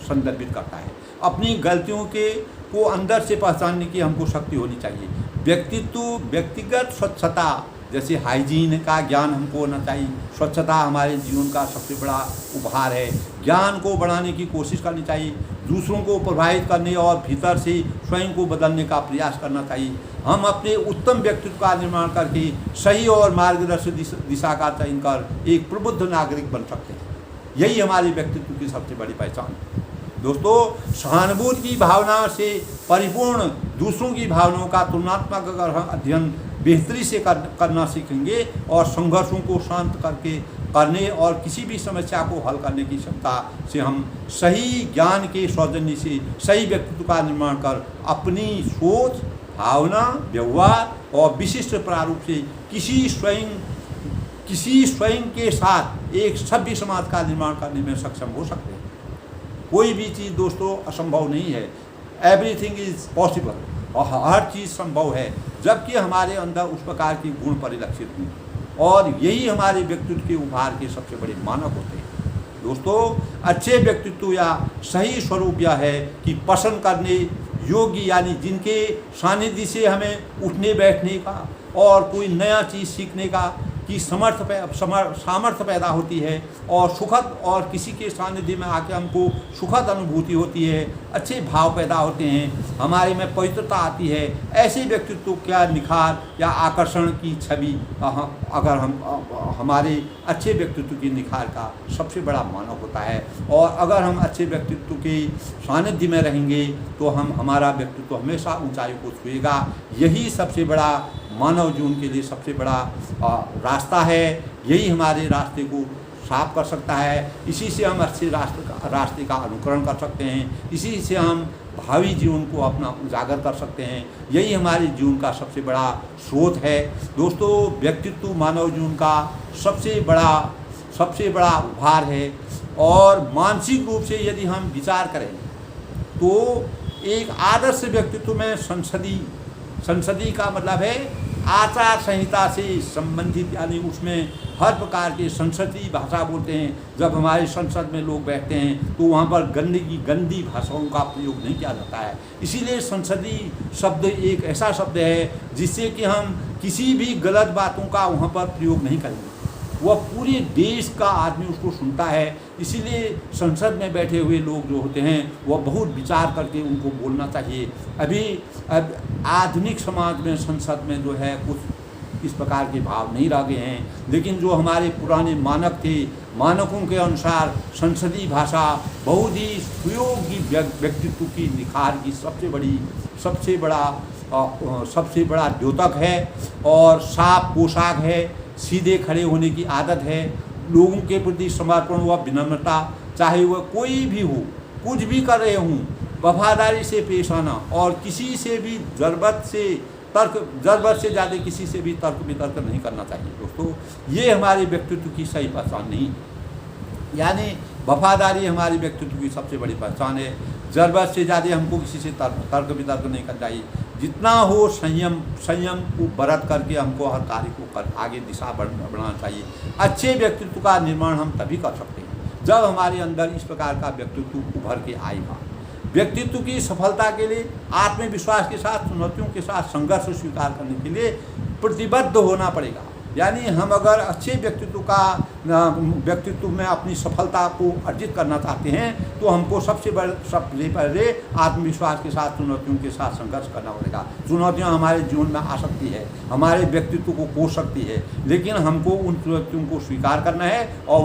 संदर्भित करता है। अपनी गलतियों को अंदर से पहचानने की हमको शक्ति होनी चाहिए। व्यक्तिगत स्वच्छता, जैसे हाइजीन का ज्ञान हमको होना चाहिए। स्वच्छता हमारे जीवन का सबसे बड़ा उपहार है। ज्ञान को बढ़ाने की कोशिश करनी चाहिए, दूसरों को प्रभावित करने और भीतर से स्वयं को बदलने का प्रयास करना चाहिए। हम अपने उत्तम व्यक्तित्व का निर्माण करके सही और मार्गदर्शक दिशा का चयन कर एक प्रबुद्ध नागरिक बन सकते हैं। यही हमारे व्यक्तित्व की सबसे बड़ी पहचान है। दोस्तों, सहानुभूति की भावना से परिपूर्ण दूसरों की भावनाओं का तुलनात्मक अगर हम अध्ययन बेहतरी से करना सीखेंगे और संघर्षों को शांत करके करने और किसी भी समस्या को हल करने की क्षमता से हम सही ज्ञान के सौजन्य से सही व्यक्तित्व का निर्माण कर अपनी सोच, भावना, व्यवहार और विशिष्ट प्रारूप से किसी स्वयं के साथ एक सभ्य समाज का निर्माण करने में सक्षम हो सकते हैं। कोई भी चीज़ दोस्तों असंभव नहीं है, एवरीथिंग इज पॉसिबल, और हर चीज़ संभव है जबकि हमारे अंदर उस प्रकार की गुण परिलक्षित हुई, और यही हमारे व्यक्तित्व के उभार के सबसे बड़े मानक होते हैं। दोस्तों, अच्छे व्यक्तित्व या सही स्वरूप यह है कि पसंद करने योग्य, यानी जिनके सानिध्य से हमें उठने बैठने का और कोई नया चीज़ सीखने का की सामर्थ्य पैदा होती है, और सुखद और किसी के सानिध्य में आके हमको सुखद अनुभूति होती है, अच्छे भाव पैदा होते हैं, हमारे में पवित्रता आती है। ऐसे व्यक्तित्व का निखार या आकर्षण की छवि अगर हमारे अच्छे व्यक्तित्व के निखार का सबसे बड़ा मानक होता है, और अगर हम अच्छे व्यक्तित्व के सानिध्य में रहेंगे तो हमारा व्यक्तित्व हमेशा ऊंचाई को छुएगा। यही सबसे बड़ा मानव जीवन के लिए सबसे बड़ा रास्ता है, यही हमारे रास्ते को साफ कर सकता है। इसी से हम अच्छे रास्ते का अनुकरण कर सकते हैं, इसी से हम भावी जीवन को अपना उजागर कर सकते हैं। यही हमारे जीवन का सबसे बड़ा स्रोत है। दोस्तों, व्यक्तित्व मानव जीवन का सबसे बड़ा उभार है, और मानसिक रूप से यदि हम विचार करें तो एक आदर्श व्यक्तित्व में संसदीय का मतलब है आचार संहिता से संबंधित, यानी उसमें हर प्रकार के संसदीय भाषा बोलते हैं। जब हमारे संसद में लोग बैठते हैं तो वहाँ पर गंदी भाषाओं का प्रयोग नहीं किया जाता है। इसीलिए संसदीय शब्द एक ऐसा शब्द है जिससे कि हम किसी भी गलत बातों का वहाँ पर प्रयोग नहीं करेंगे, वह पूरे देश का आदमी उसको सुनता है। इसीलिए संसद में बैठे हुए लोग जो होते हैं वह बहुत विचार करके उनको बोलना चाहिए। अब आधुनिक समाज में संसद में जो है कुछ इस प्रकार के भाव नहीं रह गए हैं, लेकिन जो हमारे पुराने मानक थे, मानकों के अनुसार संसदीय भाषा बहुत ही सुयोग्य व्यक्तित्व की निखार की सबसे बड़ा द्योतक है, और साफ पोशाक है, सीधे खड़े होने की आदत है, लोगों के प्रति समर्पण व विनम्रता, चाहे वह कोई भी हो, कुछ भी कर रहे हों, वफादारी से पेश आना, और किसी से भी ज़रूरत से ज़्यादा किसी से भी तर्क वितर्क नहीं करना चाहिए। दोस्तों, ये हमारे व्यक्तित्व की सही पहचान नहीं, यानी वफादारी हमारे व्यक्तित्व की सबसे बड़ी पहचान है। ज़रूरत से ज़्यादा हमको किसी से तर्क वितर्क नहीं करना चाहिए। जितना हो संयम को बरत करके हमको हर कार्य को आगे दिशा बढ़ाना चाहिए। अच्छे व्यक्तित्व का निर्माण हम तभी कर सकते हैं जब हमारे अंदर इस प्रकार का व्यक्तित्व उभर के आएगा। व्यक्तित्व की सफलता के लिए आत्मविश्वास के साथ चुनौतियों के साथ संघर्ष स्वीकार करने के लिए प्रतिबद्ध होना पड़ेगा। यानी हम अगर अच्छे व्यक्तित्व में अपनी सफलता को अर्जित करना चाहते हैं तो हमको सबसे पहले आत्मविश्वास के साथ चुनौतियों के साथ संघर्ष करना पड़ेगा। चुनौतियां हमारे जीवन में आ सकती है, हमारे व्यक्तित्व को कोस सकती है, लेकिन हमको उन चुनौतियों को स्वीकार करना है और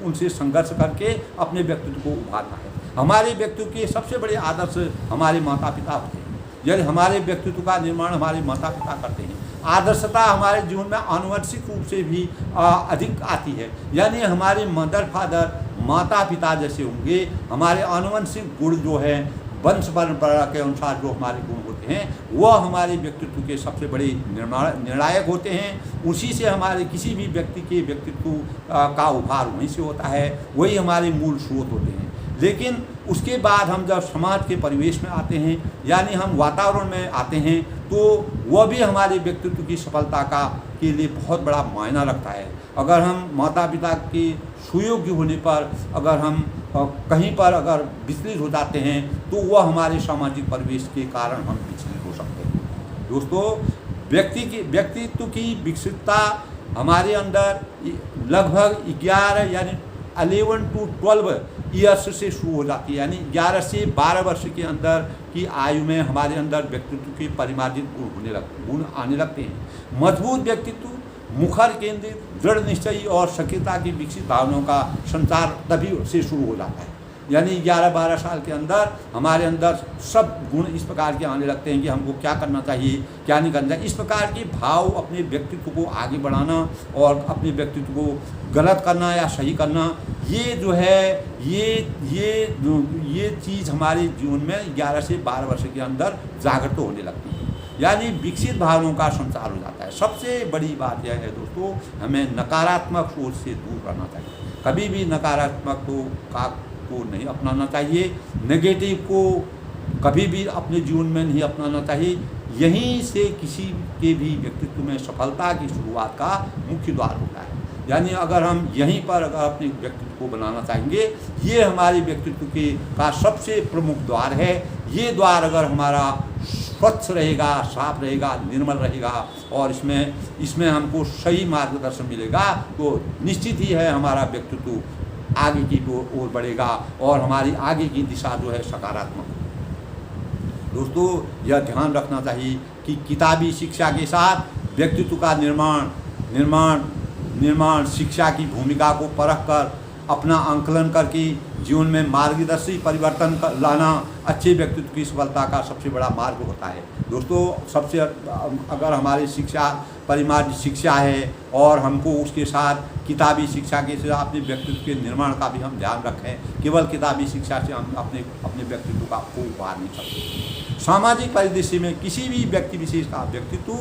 उनसे संघर्ष करके अपने व्यक्तित्व को उभारना है। हमारे व्यक्तित्व के सबसे बड़े आदर्श हमारे माता पिता होते हैं। यदि हमारे व्यक्तित्व का निर्माण हमारे माता पिता करते हैं, आदर्शता हमारे जीवन में आनुवंशिक रूप से भी अधिक आती है। यानी हमारे मदर फादर माता पिता जैसे होंगे, हमारे आनुवंशिक गुण जो है वंश परंपरा के अनुसार जो हमारे गुण होते हैं वह हमारे व्यक्तित्व के सबसे बड़े निर्णायक होते हैं। उसी से हमारे किसी भी व्यक्ति के व्यक्तित्व का उभार वहीं से होता है, वही हमारे मूल स्रोत होते हैं। लेकिन उसके बाद हम जब समाज के परिवेश में आते हैं, यानी हम वातावरण में आते हैं, तो वह भी हमारे व्यक्तित्व की सफलता के लिए बहुत बड़ा मायना रखता है। अगर हम माता पिता के सुयोग्य होने पर अगर हम कहीं पर अगर विचलित हो जाते हैं तो वह हमारे सामाजिक परिवेश के कारण हम विचलित हो सकते हैं। दोस्तों, व्यक्तित्व की विकसितता हमारे अंदर लगभग 11 यानी 11 to 12 ईयर्स से शुरू हो जाती है। यानी 11 से 12 वर्ष के अंदर की आयु में हमारे अंदर व्यक्तित्व के परिमार्जित गुण आने लगते हैं। मजबूत व्यक्तित्व, मुखर केंद्रित, दृढ़ निश्चयी और सक्रियता की विकसित भावनाओं का संचार तभी से शुरू हो जाता है। यानी 11-12 साल के अंदर हमारे अंदर सब गुण इस प्रकार के आने लगते हैं कि हमको क्या करना चाहिए, क्या नहीं करना चाहिए। इस प्रकार के भाव अपने व्यक्तित्व को आगे बढ़ाना और अपने व्यक्तित्व को गलत करना या सही करना, ये जो है ये चीज़ हमारे जीवन में 11 से 12 वर्ष के अंदर जागृत होने लगती है, यानी विकसित भावनाओं का संचार हो जाता है। सबसे बड़ी बात यह है दोस्तों, हमें नकारात्मक सोच से दूर रहना चाहिए। कभी भी नकारात्मक को नहीं अपनाना चाहिए, नेगेटिव को कभी भी अपने जीवन में नहीं अपनाना चाहिए। यहीं से किसी के भी व्यक्तित्व में सफलता की शुरुआत का मुख्य द्वार होता है। यानी अगर हम यहीं पर अगर अपने व्यक्तित्व को बनाना चाहेंगे, ये हमारे व्यक्तित्व का सबसे प्रमुख द्वार है। ये द्वार अगर हमारा स्वच्छ रहेगा, साफ रहेगा, निर्मल रहेगा और इसमें हमको सही मार्गदर्शन मिलेगा, तो निश्चित ही है हमारा व्यक्तित्व आगे की ओर बढ़ेगा और हमारी आगे की दिशा जो है सकारात्मक। दोस्तों, यह ध्यान रखना चाहिए कि किताबी शिक्षा के साथ व्यक्तित्व का निर्माण शिक्षा की भूमिका को परख कर अपना आंकलन करके जीवन में मार्गदर्शी परिवर्तन लाना अच्छे व्यक्तित्व की सफलता का सबसे बड़ा मार्ग होता है। दोस्तों, सबसे अगर हमारी शिक्षा परिमार्जित शिक्षा है और हमको उसके साथ किताबी शिक्षा के साथ अपने व्यक्तित्व के निर्माण का भी हम ध्यान रखें। केवल किताबी शिक्षा से हम अपने व्यक्तित्व का को उभार नहीं सकते। सामाजिक परिदृश्य में किसी भी व्यक्ति विशेष का व्यक्तित्व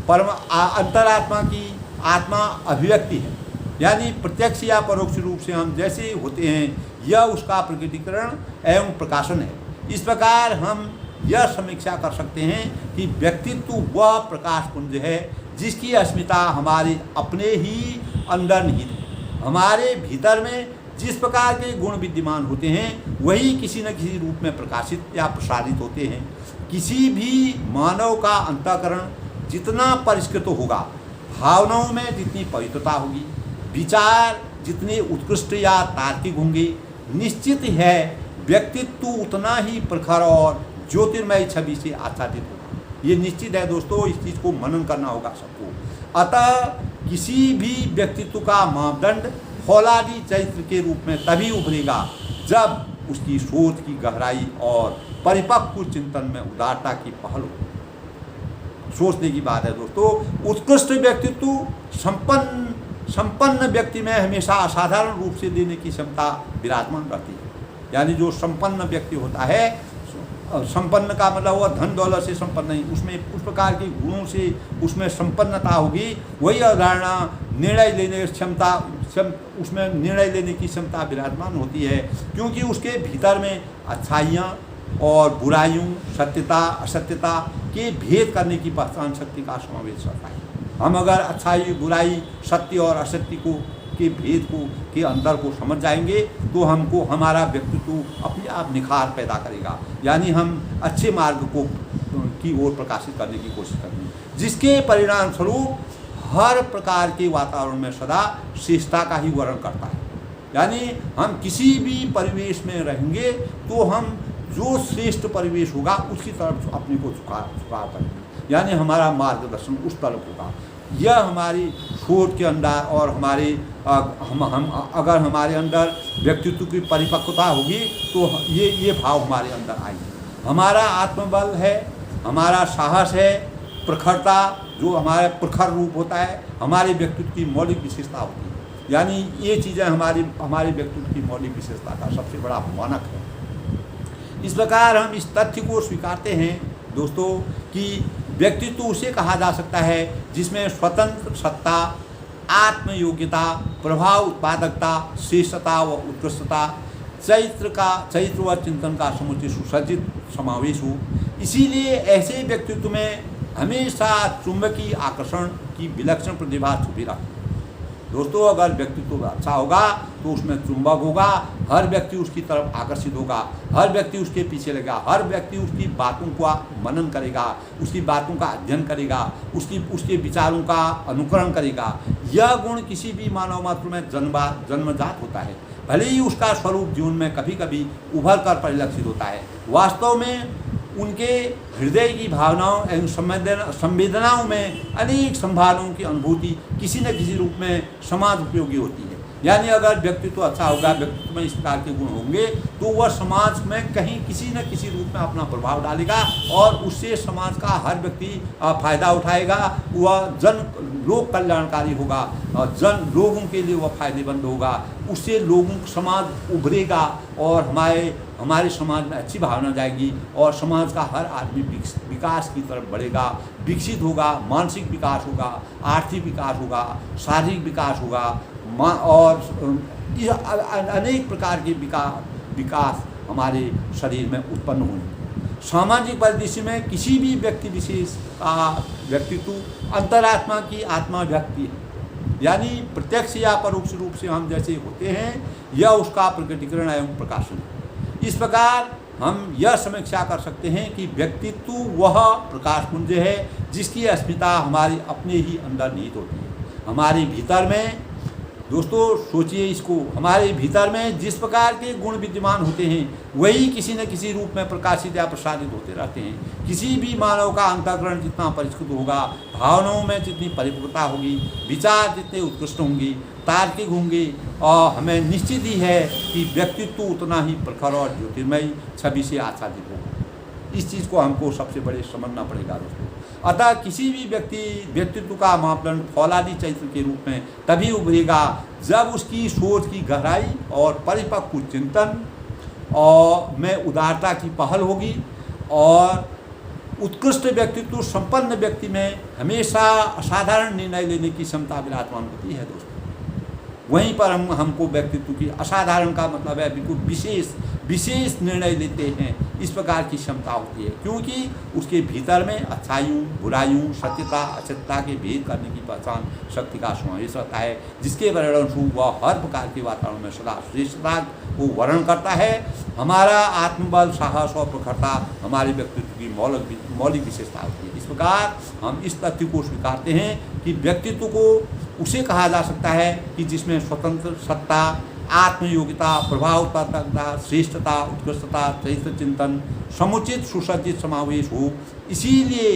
अंतरात्मा की आत्मा अभिव्यक्ति है, यानी प्रत्यक्ष या परोक्ष रूप से हम जैसे होते हैं, यह उसका प्रकटीकरण एवं प्रकाशन है। इस प्रकार हम यह समीक्षा कर सकते हैं कि व्यक्तित्व वह प्रकाश पुंज है जिसकी अस्मिता हमारे अपने ही अंदर निहित है। हमारे भीतर में जिस प्रकार के गुण विद्यमान होते हैं, वही किसी न किसी रूप में प्रकाशित या प्रसारित होते हैं। किसी भी मानव का अंतःकरण जितना परिष्कृत होगा, भावनाओं में जितनी पवित्रता होगी, विचार जितने उत्कृष्ट या तार्किक होंगे, निश्चित है व्यक्तित्व उतना ही प्रखर और ज्योतिर्मय छवि से आच्छादित होगा। ये निश्चित है दोस्तों, इस चीज़ को मनन करना होगा सबको। अतः किसी भी व्यक्तित्व का मापदंड फौलादी चरित्र के रूप में तभी उभरेगा जब उसकी सोच की गहराई और परिपक्व चिंतन में उदारता की पहल हो। सोचने की बात है दोस्तों। उत्कृष्ट व्यक्तित्व संपन्न व्यक्ति में हमेशा असाधारण रूप से देने की क्षमता विराजमान रहती है। यानी जो संपन्न व्यक्ति होता है, संपन्न का मतलब वह धन दौलत से संपन्न नहीं, उसमें उस प्रकार के गुणों से उसमें संपन्नता होगी। वही अवधारणा निर्णय लेने क्षमता, उसमें निर्णय लेने की क्षमता विराजमान होती है, क्योंकि उसके भीतर में अच्छाइयाँ और बुराइयों, सत्यता असत्यता के भेद करने की पहचान शक्ति का समावेश होता है। हम अगर अच्छाई, बुराई, सत्य और असत्य के भेद के अंतर को समझ जाएंगे तो हमको हमारा व्यक्तित्व अपने आप निखार पैदा करेगा। यानी हम अच्छे मार्ग की ओर प्रकाशित करने की कोशिश करेंगे, जिसके परिणाम स्वरूप हर प्रकार के वातावरण में सदा श्रेष्ठता का ही वर्णन करता है। यानी हम किसी भी परिवेश में रहेंगे तो हम जो श्रेष्ठ परिवेश होगा उसकी तरफ अपने को झुका करेंगे, यानी हमारा मार्गदर्शन उस तरफ होगा। यह हमारी सोच के अंदर और हमारे अगर हमारे अंदर व्यक्तित्व की परिपक्वता होगी तो ये भाव हमारे अंदर आएंगे। हमारा आत्मबल है, हमारा साहस है, प्रखरता जो हमारा प्रखर रूप होता है, हमारे व्यक्तित्व की मौलिक विशेषता होती है। यानी ये चीज़ें हमारे व्यक्तित्व की मौलिक विशेषता का सबसे बड़ा मानक है। इस प्रकार हम इस तथ्य को स्वीकारते हैं दोस्तों कि व्यक्तित्व उसे कहा जा सकता है जिसमें स्वतंत्र सत्ता, आत्मयोग्यता, प्रभाव, उत्पादकता, श्रेष्ठता व उत्कृष्टता, चरित्र व चिंतन का समुचित सुसज्जित समावेश हो। इसीलिए ऐसे व्यक्तित्व में हमेशा चुंबकीय आकर्षण की विलक्षण प्रतिभा छुपी रहती है। दोस्तों, अगर व्यक्तित्व अच्छा होगा तो उसमें चुंबक होगा, हर व्यक्ति उसकी तरफ आकर्षित होगा, हर व्यक्ति उसके पीछे लगेगा, हर व्यक्ति उसकी बातों का मनन करेगा, उसकी बातों का अध्ययन करेगा, उसके विचारों का अनुकरण करेगा। यह गुण किसी भी मानव मात्र में जन्मजात होता है, भले ही उसका स्वरूप जीवन में कभी कभी उभर कर परिलक्षित होता है। वास्तव में उनके हृदय की भावनाओं एवं संवेदनाओं में अनेक संभावनाओं की अनुभूति किसी न किसी रूप में समाज उपयोगी होती है। यानी अगर व्यक्तित्व अच्छा होगा, व्यक्तित्व में इस प्रकार के गुण होंगे, तो वह समाज में कहीं किसी न किसी रूप में अपना प्रभाव डालेगा और उससे समाज का हर व्यक्ति फायदा उठाएगा। वह लोक कल्याणकारी होगा, लोगों के लिए वह फायदेमंद होगा। उससे समाज उभरेगा और हमारे समाज में अच्छी भावना जाएगी और समाज का हर आदमी विकास की तरफ बढ़ेगा, विकसित होगा, मानसिक विकास होगा, आर्थिक विकास होगा, शारीरिक विकास होगा और अनेक प्रकार के विकास हमारे शरीर में उत्पन्न होंगे। सामाजिक परिदृश्य में किसी भी व्यक्ति विशेष का व्यक्तित्व अंतरात्मा की आत्मा व्यक्ति है, यानी प्रत्यक्ष या परोक्ष रूप से हम जैसे होते हैं, यह उसका प्रकटीकरण एवं प्रकाशन है। इस प्रकार हम यह समीक्षा कर सकते हैं कि व्यक्तित्व वह प्रकाशपुंज है जिसकी अस्मिता हमारी अपने ही अंदर निहित होती है। हमारे भीतर में, दोस्तों सोचिए इसको, हमारे भीतर में जिस प्रकार के गुण विद्यमान होते हैं वही किसी न किसी रूप में प्रकाशित या प्रसारित होते रहते हैं। किसी भी मानव का अंतःकरण जितना परिष्कृत होगा, भावनाओं में जितनी परिपक्वता होगी, विचार जितने उत्कृष्ट होंगे, तार्किक होंगे, और हमें निश्चित ही है कि व्यक्तित्व उतना ही प्रखर और ज्योतिर्मयी छवि से आच्छादित होगा। इस चीज़ को हमको सबसे बड़े समझना पड़ेगा दोस्तों। अतः किसी भी व्यक्तित्व का मापदंड फौलादी चरित्र के रूप में तभी उभरेगा जब उसकी सोच की गहराई और परिपक्व चिंतन और में उदारता की पहल होगी और उत्कृष्ट व्यक्तित्व संपन्न व्यक्ति में हमेशा असाधारण निर्णय लेने की क्षमता विराजमान होती है दोस्तों। वहीं पर हमको व्यक्तित्व की असाधारण का मतलब है बिल्कुल विशेष निर्णय लेते हैं, इस प्रकार की क्षमता होती है, क्योंकि उसके भीतर में अच्छाइयों, बुराइयों, सत्यता, असत्यता के भेद करने की पहचान शक्ति का समावेश रहता है, जिसके परिणामस्वरूप वह हर प्रकार के वातावरण में सदा श्रेष्ठता को वर्णन करता है। हमारा आत्मबल, साहस और प्रखरता हमारे व्यक्तित्व की मौलिक विशेषता होती है। इस प्रकार हम इस तथ्य को स्वीकारते हैं कि व्यक्तित्व को उसे कहा जा सकता है कि जिसमें स्वतंत्र सत्ता, आत्मयोग्यता, प्रभावतात्मकता, श्रेष्ठता, उत्कृष्टता, चरित्र चिंतन, समुचित सुसज्जित समावेश हो। इसीलिए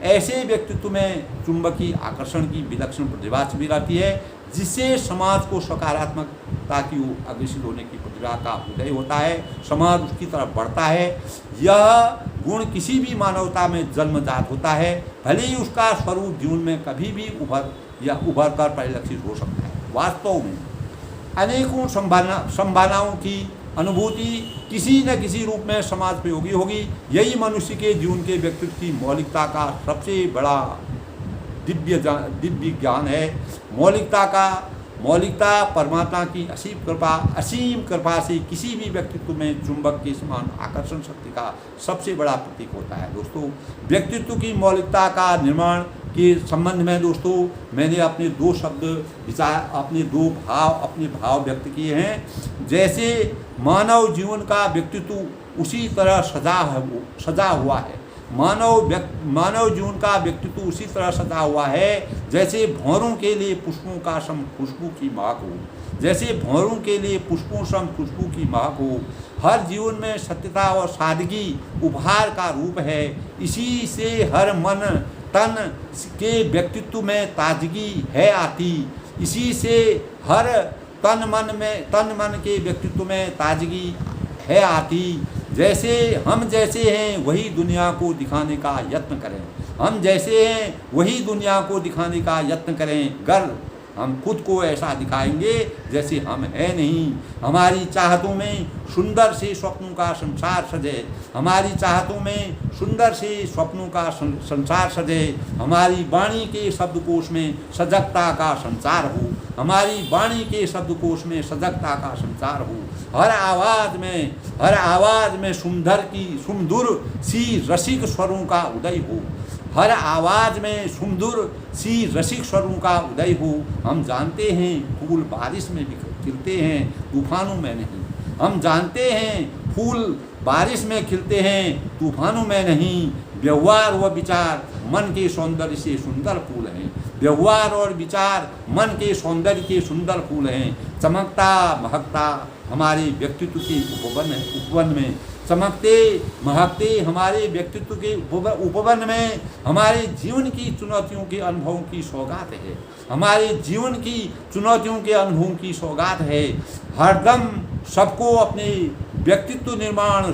ऐसे व्यक्तित्व में चुंबकीय आकर्षण की विलक्षण प्रतिभा भी रहती है, जिससे समाज को सकारात्मकता की ओर अग्रसित होने की प्रतिभा का उदय होता है, समाज उसकी तरफ बढ़ता है। यह गुण किसी भी मानवता में जन्मजात होता है, भले ही उसका स्वरूप जीवन में कभी भी उभर कर परिलक्षित हो सकता है। वास्तव में अनेकों संभावनाओं की अनुभूति किसी न किसी रूप में समाज प्रयोगी होगी। यही मनुष्य के जीवन के व्यक्तित्व की मौलिकता का सबसे बड़ा दिव्य ज्ञान है। मौलिकता परमात्मा की असीम कृपा से किसी भी व्यक्तित्व में चुंबक के समान आकर्षण शक्ति का सबसे बड़ा प्रतीक होता है। दोस्तों, व्यक्तित्व की मौलिकता का निर्माण के संबंध में दोस्तों मैंने अपने दो भाव व्यक्त किए हैं। जैसे मानव जीवन का व्यक्तित्व उसी तरह सजा हुआ है, मानव जीवन का व्यक्तित्व उसी तरह सजा हुआ है जैसे भौरों के लिए पुष्पों का सम खुशबू की महक हो, जैसे भौरों के लिए पुष्पों सम खुशबू की महक हो। हर जीवन में सत्यता और सादगी उपहार का रूप है। इसी से हर मन तन के व्यक्तित्व में ताजगी है आती। इसी से हर तन मन के व्यक्तित्व में ताजगी है आती। जैसे हम जैसे हैं वही दुनिया को दिखाने का यत्न करें, हम जैसे हैं वही दुनिया को दिखाने का यत्न करें। गर हम खुद को ऐसा दिखाएंगे जैसे हम हैं नहीं। हमारी चाहतों में सुंदर से स्वप्नों का संसार सजे, हमारी चाहतों में सुंदर से स्वप्नों का संसार सजे। हमारी वाणी के शब्दकोश में सजगता का संचार हो, हमारी वाणी के शब्दकोश में सजगता का संचार हो। हर आवाज़ में सुमधुर सी रसिक स्वरों का उदय हो, हर आवाज़ में सुमधुर सी रसिक स्वरों का उदय हो। हम जानते हैं फूल बारिश में भी खिलते हैं, तूफानों में नहीं। हम जानते हैं फूल बारिश में खिलते हैं, तूफानों में नहीं। व्यवहार व विचार मन के सौंदर्य से सुंदर फूल हैं, व्यवहार और विचार मन के सौंदर्य के सुंदर फूल हैं। चमकता महकता हमारे व्यक्तित्व के उपवन में चमकते महकते हमारे व्यक्तित्व के उपवन में हमारे जीवन की चुनौतियों के अनुभवों की सौगात है, हमारे जीवन की चुनौतियों के अनुभवों की सौगात है। हरदम सबको अपने व्यक्तित्व निर्माण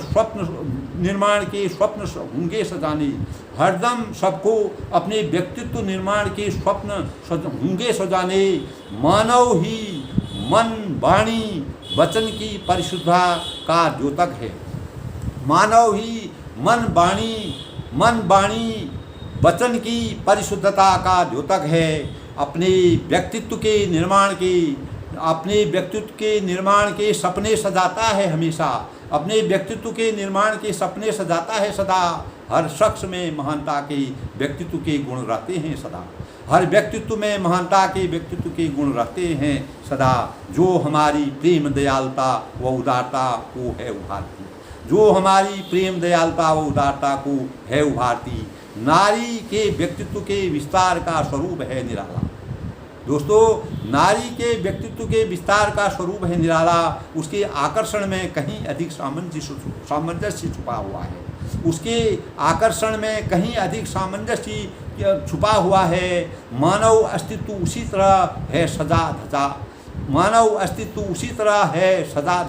के स्वप्न होंगे सजाने, हरदम सबको अपने व्यक्तित्व निर्माण के स्वप्न होंगे सजाने। मानव ही मन वाणी वचन की परिशुद्धता का द्योतक है, मानव ही मन वाणी वचन की परिशुद्धता का द्योतक है। अपने व्यक्तित्व के निर्माण के सपने सजाता है हमेशा, अपने व्यक्तित्व के निर्माण के सपने सजाता है सदा। हर शख्स में महानता के व्यक्तित्व के गुण रहते हैं सदा, हर व्यक्तित्व में महानता के व्यक्तित्व के गुण रहते हैं सदा। जो हमारी प्रेम दयालुता व उदारता को है उभारती, जो हमारी प्रेम दयालुता व उदारता को है उभारती। नारी के व्यक्तित्व के विस्तार का स्वरूप है निराला। दोस्तों, नारी के व्यक्तित्व के विस्तार का स्वरूप है निराला। उसके आकर्षण में कहीं अधिक सामंजस्य छुपा हुआ है, उसके आकर्षण में कहीं अधिक सामंजस्य छुपा हुआ है। मानव अस्तित्व उसी तरह है सजा धजा, मानव अस्तित्व उसी तरह है सदा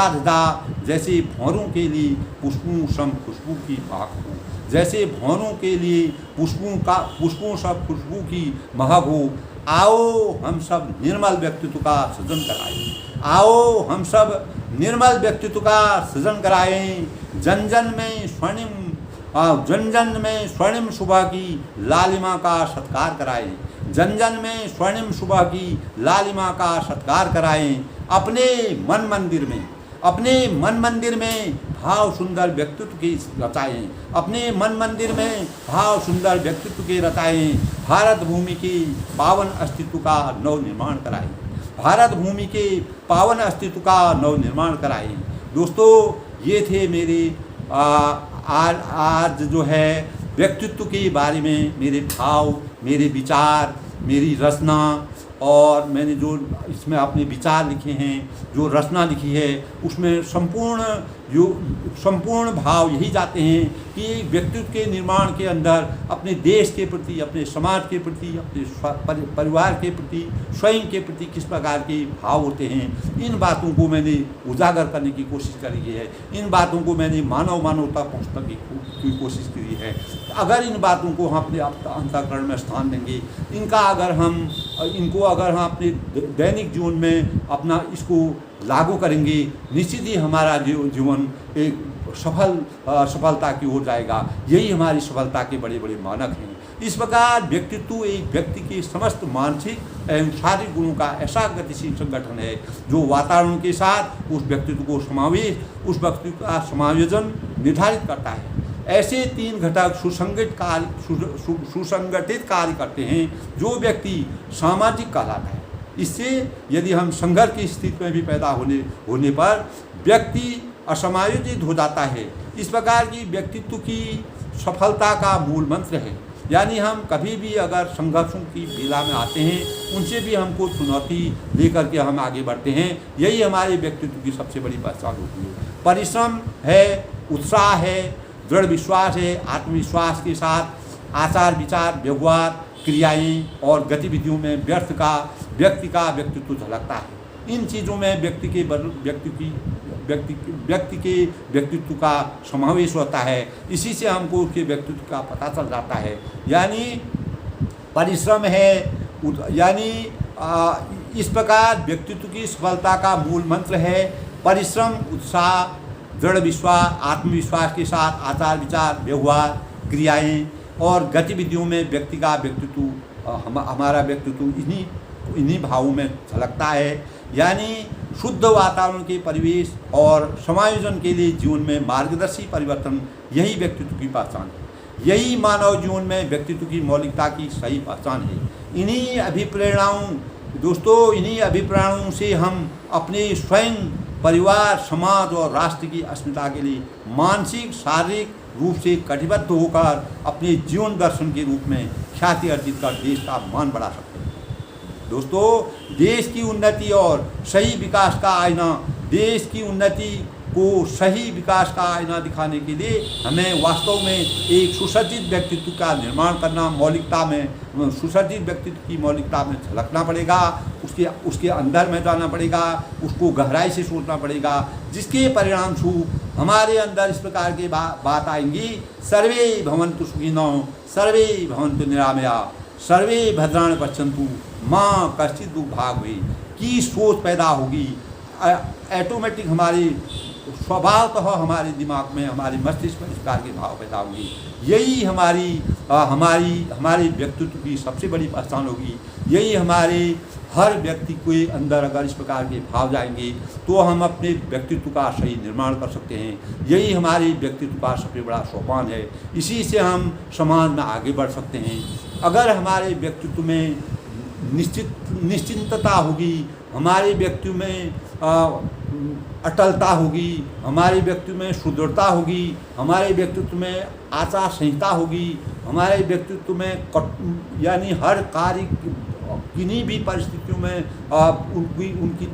धजा जैसे भौरों के लिए पुष्पों सम खुशबू की महक हो, जैसे भौरों के लिए पुष्पों सब खुशबू की महक हो। आओ हम सब निर्मल व्यक्तित्व का सृजन कराएं, आओ हम सब निर्मल व्यक्तित्व का सृजन कराएं। जन जन में स्वर्णिम सुबह की लालिमा का सत्कार कराएं, जन जन में स्वर्णिम सुबह की लालिमा का सत्कार कराएं। अपने मन मंदिर में भाव सुंदर व्यक्तित्व के रचाएं, अपने मन मंदिर में भाव सुंदर व्यक्तित्व के रचाएं। भारत भूमि के पावन अस्तित्व का नव निर्माण कराएं, भारत भूमि के पावन अस्तित्व का नव निर्माण कराएं। दोस्तों, ये थे मेरे आज जो है व्यक्तित्व के बारे में मेरे भाव, मेरे विचार, मेरी रचना, और मैंने जो इसमें अपने विचार लिखे हैं, जो रचना लिखी है, उसमें संपूर्ण भाव यही जाते हैं कि व्यक्तित्व के निर्माण के अंदर अपने देश के प्रति, अपने समाज के प्रति, अपने परिवार के प्रति, स्वयं के प्रति किस प्रकार के भाव होते हैं, इन बातों को मैंने उजागर करने की कोशिश करी है। इन बातों को मैंने मानवता पहुँचने की कोशिश करी है। अगर इन बातों को हम अपने अंतःकरण में स्थान देंगे, इनको अगर हम अपने दैनिक जीवन में अपना इसको लागू करेंगे, निश्चित ही हमारा जीवन एक सफलता की ओर जाएगा। यही हमारी सफलता के बड़े बड़े मानक हैं। इस प्रकार व्यक्तित्व एक व्यक्ति के समस्त मानसिक एवं शारीरिक गुणों का ऐसा गतिशील संगठन है जो वातावरण के साथ उस व्यक्तित्व को उस व्यक्तित्व का समायोजन निर्धारित करता है। ऐसे 3 घटक सुसंगठित कार्य करते हैं जो व्यक्ति सामाजिक कहलाता है। इससे यदि हम संघर्ष की स्थिति में भी पैदा होने पर व्यक्ति असमायोजित हो जाता है। इस प्रकार की व्यक्तित्व की सफलता का मूल मंत्र है। यानी हम कभी भी अगर संघर्षों की बेला में आते हैं, उनसे भी हमको चुनौती लेकर के हम आगे बढ़ते हैं। यही हमारे व्यक्तित्व की सबसे बड़ी पहचान होती है। परिश्रम है, उत्साह है, दृढ़ विश्वास है, आत्मविश्वास के साथ आचार विचार व्यवहार क्रियाएं और गतिविधियों में व्यक्ति का व्यक्तित्व झलकता है। इन चीज़ों में व्यक्ति के व्यक्तित्व का समावेश होता है। इसी से हमको उसके व्यक्तित्व का पता चल जाता है। यानी परिश्रम है, यानी इस प्रकार व्यक्तित्व की सफलता का मूल मंत्र है परिश्रम, उत्साह, दृढ़ विश्वास, आत्मविश्वास के साथ आचार विचार व्यवहार क्रियाएं और गतिविधियों में व्यक्ति का व्यक्तित्व हमारा व्यक्तित्व इन्हीं भावों में झलकता है। यानी शुद्ध वातावरण के परिवेश और समायोजन के लिए जीवन में मार्गदर्शी परिवर्तन, यही व्यक्तित्व की पहचान है। यही मानव जीवन में व्यक्तित्व की मौलिकता की सही पहचान है। इन्हीं अभिप्रेरणाओं से हम अपने स्वयं, परिवार, समाज और राष्ट्र की अस्मिता के लिए मानसिक शारीरिक रूप से कटिबद्ध होकर अपने जीवन दर्शन के रूप में ख्याति अर्जित कर देश का मान बढ़ा सकते हैं। दोस्तों, देश की उन्नति और सही विकास का आईना, देश की उन्नति को सही विकास का आईना दिखाने के लिए हमें वास्तव में एक सुसज्जित व्यक्तित्व का निर्माण करना, मौलिकता में सुसज्जित व्यक्तित्व की मौलिकता में झलकना पड़ेगा, उसके अंदर में जाना पड़ेगा, उसको गहराई से सोचना पड़ेगा, जिसके परिणाम स्वरूप हमारे अंदर इस प्रकार की बात आएंगी, सर्वे भवन्तु सुखिनः, सर्वे भवन्तु निरामया, सर्वे भद्राणि पश्यन्तु माँ कश्चित् दुर्भाग् भवेत् की सोच पैदा होगी। ऑटोमेटिक हमारी स्वभावतः हमारे दिमाग में, हमारे मस्तिष्क में इस प्रकार के भाव पैदा होंगे। यही हमारे व्यक्तित्व की सबसे बड़ी पहचान होगी। यही हमारे हर व्यक्ति के अंदर अगर इस प्रकार के भाव जाएंगे तो हम अपने व्यक्तित्व का सही निर्माण कर सकते हैं। यही हमारे व्यक्तित्व का सबसे बड़ा सोपान है। इसी से हम समाज में आगे बढ़ सकते हैं। अगर हमारे व्यक्तित्व में निश्चिंतता होगी, हमारे व्यक्तित्व में अटलता होगी, हमारे व्यक्तित्व में सुदृढ़ता होगी, हमारे व्यक्तित्व में आचार संहिता होगी, हमारे व्यक्तित्व में यानी हर कार्य किन्हीं भी परिस्थितियों में उनकी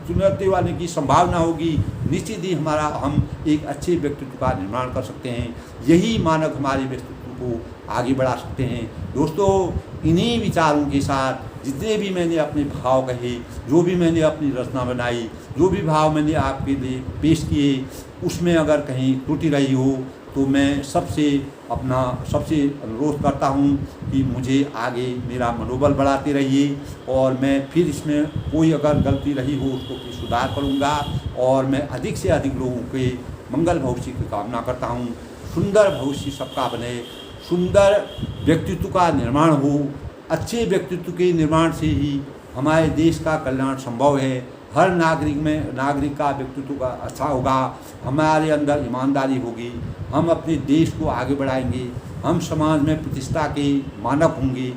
चुनौती वाले की संभावना होगी, निश्चित ही हम एक अच्छे व्यक्तित्व का निर्माण कर सकते हैं। यही मानक हमारे व्यक्तित्व को आगे बढ़ा सकते हैं। दोस्तों, इन्हीं विचारों के साथ जितने भी मैंने अपने भाव कहे, जो भी मैंने अपनी रचना बनाई, जो भी भाव मैंने आपके लिए पेश किए, उसमें अगर कहीं त्रुटि रही हो तो मैं सबसे अनुरोध करता हूँ कि मुझे आगे मेरा मनोबल बढ़ाते रहिए, और मैं फिर इसमें कोई अगर गलती रही हो उसको फिर सुधार करूँगा, और मैं अधिक से अधिक लोगों के मंगल भविष्य की कामना करता हूँ। सुंदर भविष्य सबका बने, सुंदर व्यक्तित्व का निर्माण हो। अच्छे व्यक्तित्व के निर्माण से ही हमारे देश का कल्याण संभव है। हर नागरिक का व्यक्तित्व का अच्छा होगा, हमारे अंदर ईमानदारी होगी, हम अपने देश को आगे बढ़ाएंगे, हम समाज में प्रतिष्ठा के मानक होंगे।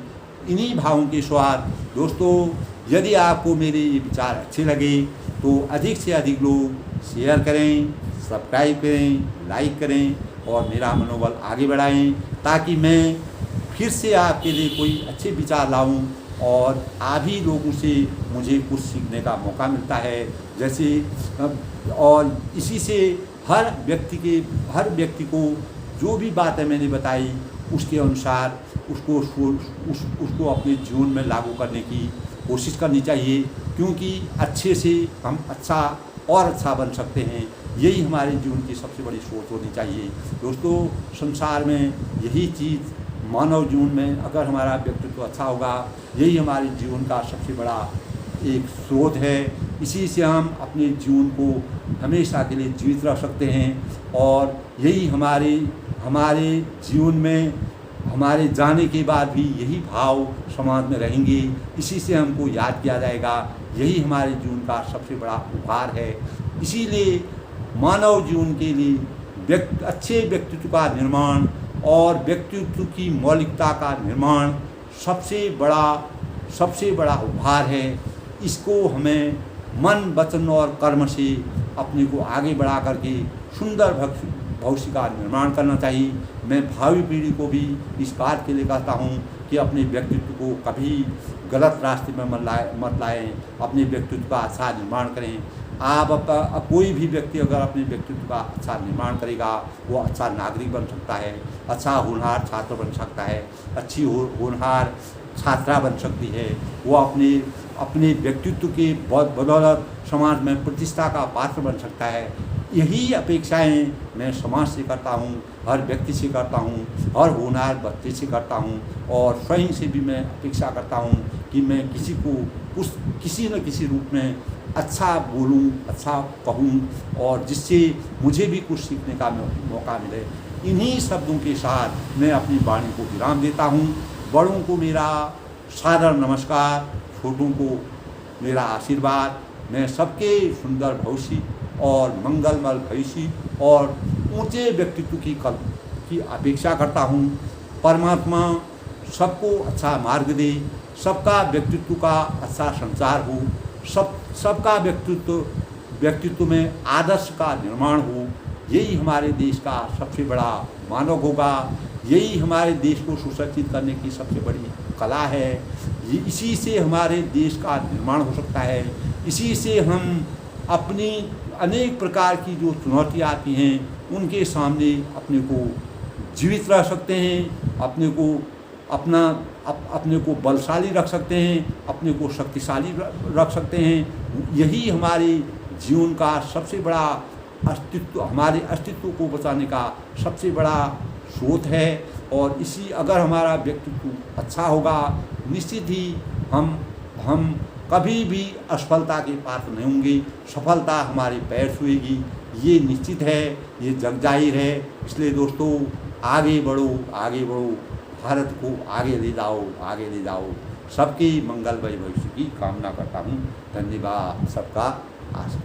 इन्हीं भावों के साथ दोस्तों, यदि आपको मेरे ये विचार अच्छे लगे तो अधिक से अधिक लोग शेयर करें, सब्सक्राइब करें, लाइक करें और मेरा मनोबल आगे बढ़ाएं, ताकि मैं फिर से आपके लिए कोई अच्छे विचार लाऊं और आप ही लोगों से मुझे कुछ सीखने का मौका मिलता है। जैसे और इसी से हर व्यक्ति को जो भी बातें मैंने बताई उसके अनुसार उसको अपने जीवन में लागू करने की कोशिश करनी चाहिए, क्योंकि अच्छे से हम अच्छा बन सकते हैं। यही हमारे जीवन की सबसे बड़ी सोच होनी चाहिए। दोस्तों, संसार में यही चीज़, मानव जीवन में अगर हमारा व्यक्तित्व अच्छा होगा, यही हमारे जीवन का सबसे बड़ा एक स्रोत है। इसी से हम अपने जीवन को हमेशा के लिए जीवित रख सकते हैं, और यही हमारे जीवन में हमारे जाने के बाद भी यही भाव समाज में रहेंगे। इसी से हमको याद किया जाएगा। यही हमारे जीवन का सबसे बड़ा उपहार है। इसीलिए मानव जीवन के लिए अच्छे व्यक्तित्व का निर्माण और व्यक्तित्व की मौलिकता का निर्माण सबसे बड़ा उपहार है। इसको हमें मन, वचन और कर्म से अपने को आगे बढ़ा करके सुंदर भविष्य का निर्माण करना चाहिए। मैं भावी पीढ़ी को भी इस बात के लिए कहता हूँ कि अपने व्यक्तित्व को कभी गलत रास्ते में मत लाएं, अपने व्यक्तित्व का अच्छा निर्माण करें। आप कोई भी व्यक्ति अगर अपने व्यक्तित्व का अच्छा निर्माण करेगा, वो अच्छा नागरिक बन सकता है, अच्छा होनहार छात्र बन सकता है, अच्छी होनहार छात्रा बन सकती है। वो अपने व्यक्तित्व के बदौलत समाज में प्रतिष्ठा का पात्र बन सकता है। यही अपेक्षाएं मैं समाज से करता हूँ, हर व्यक्ति से करता हूँ, हर होनहार बच्चे से करता हूँ, और स्वयं से भी मैं अपेक्षा करता हूँ कि मैं किसी न किसी रूप में अच्छा बोलूं, अच्छा कहूं, और जिससे मुझे भी कुछ सीखने का मौका मिले। इन्हीं शब्दों के साथ मैं अपनी वाणी को विराम देता हूं। बड़ों को मेरा सादर नमस्कार, छोटों को मेरा आशीर्वाद। मैं सबके सुंदर भविष्य और मंगलमय भविष्य और ऊंचे व्यक्तित्व की अपेक्षा करता हूं। परमात्मा सबको अच्छा मार्ग दे, सबका व्यक्तित्व का अच्छा संचार हो, सबका व्यक्तित्व में आदर्श का निर्माण हो। यही हमारे देश का सबसे बड़ा मानक होगा। यही हमारे देश को सुसज्जित करने की सबसे बड़ी कला है। इसी से हमारे देश का निर्माण हो सकता है। इसी से हम अपनी अनेक प्रकार की जो चुनौतियाँ आती हैं उनके सामने अपने को जीवित रख सकते हैं, अपने को बलशाली रख सकते हैं, अपने को शक्तिशाली रख सकते हैं। यही हमारे जीवन का सबसे बड़ा अस्तित्व, हमारे अस्तित्व को बचाने का सबसे बड़ा स्रोत है। और इसी अगर हमारा व्यक्तित्व अच्छा होगा, निश्चित ही हम कभी भी असफलता के पात्र नहीं होंगे, सफलता हमारे पैर छुएगी, ये निश्चित है, ये जग जाहिर है। इसलिए दोस्तों आगे बढ़ो, आगे बढ़ो, भारत को आगे ले जाओ, आगे ले जाओ। सबके मंगलमय भविष्य की कामना करता हूँ। धन्यवाद सबका। आशीर्वाद।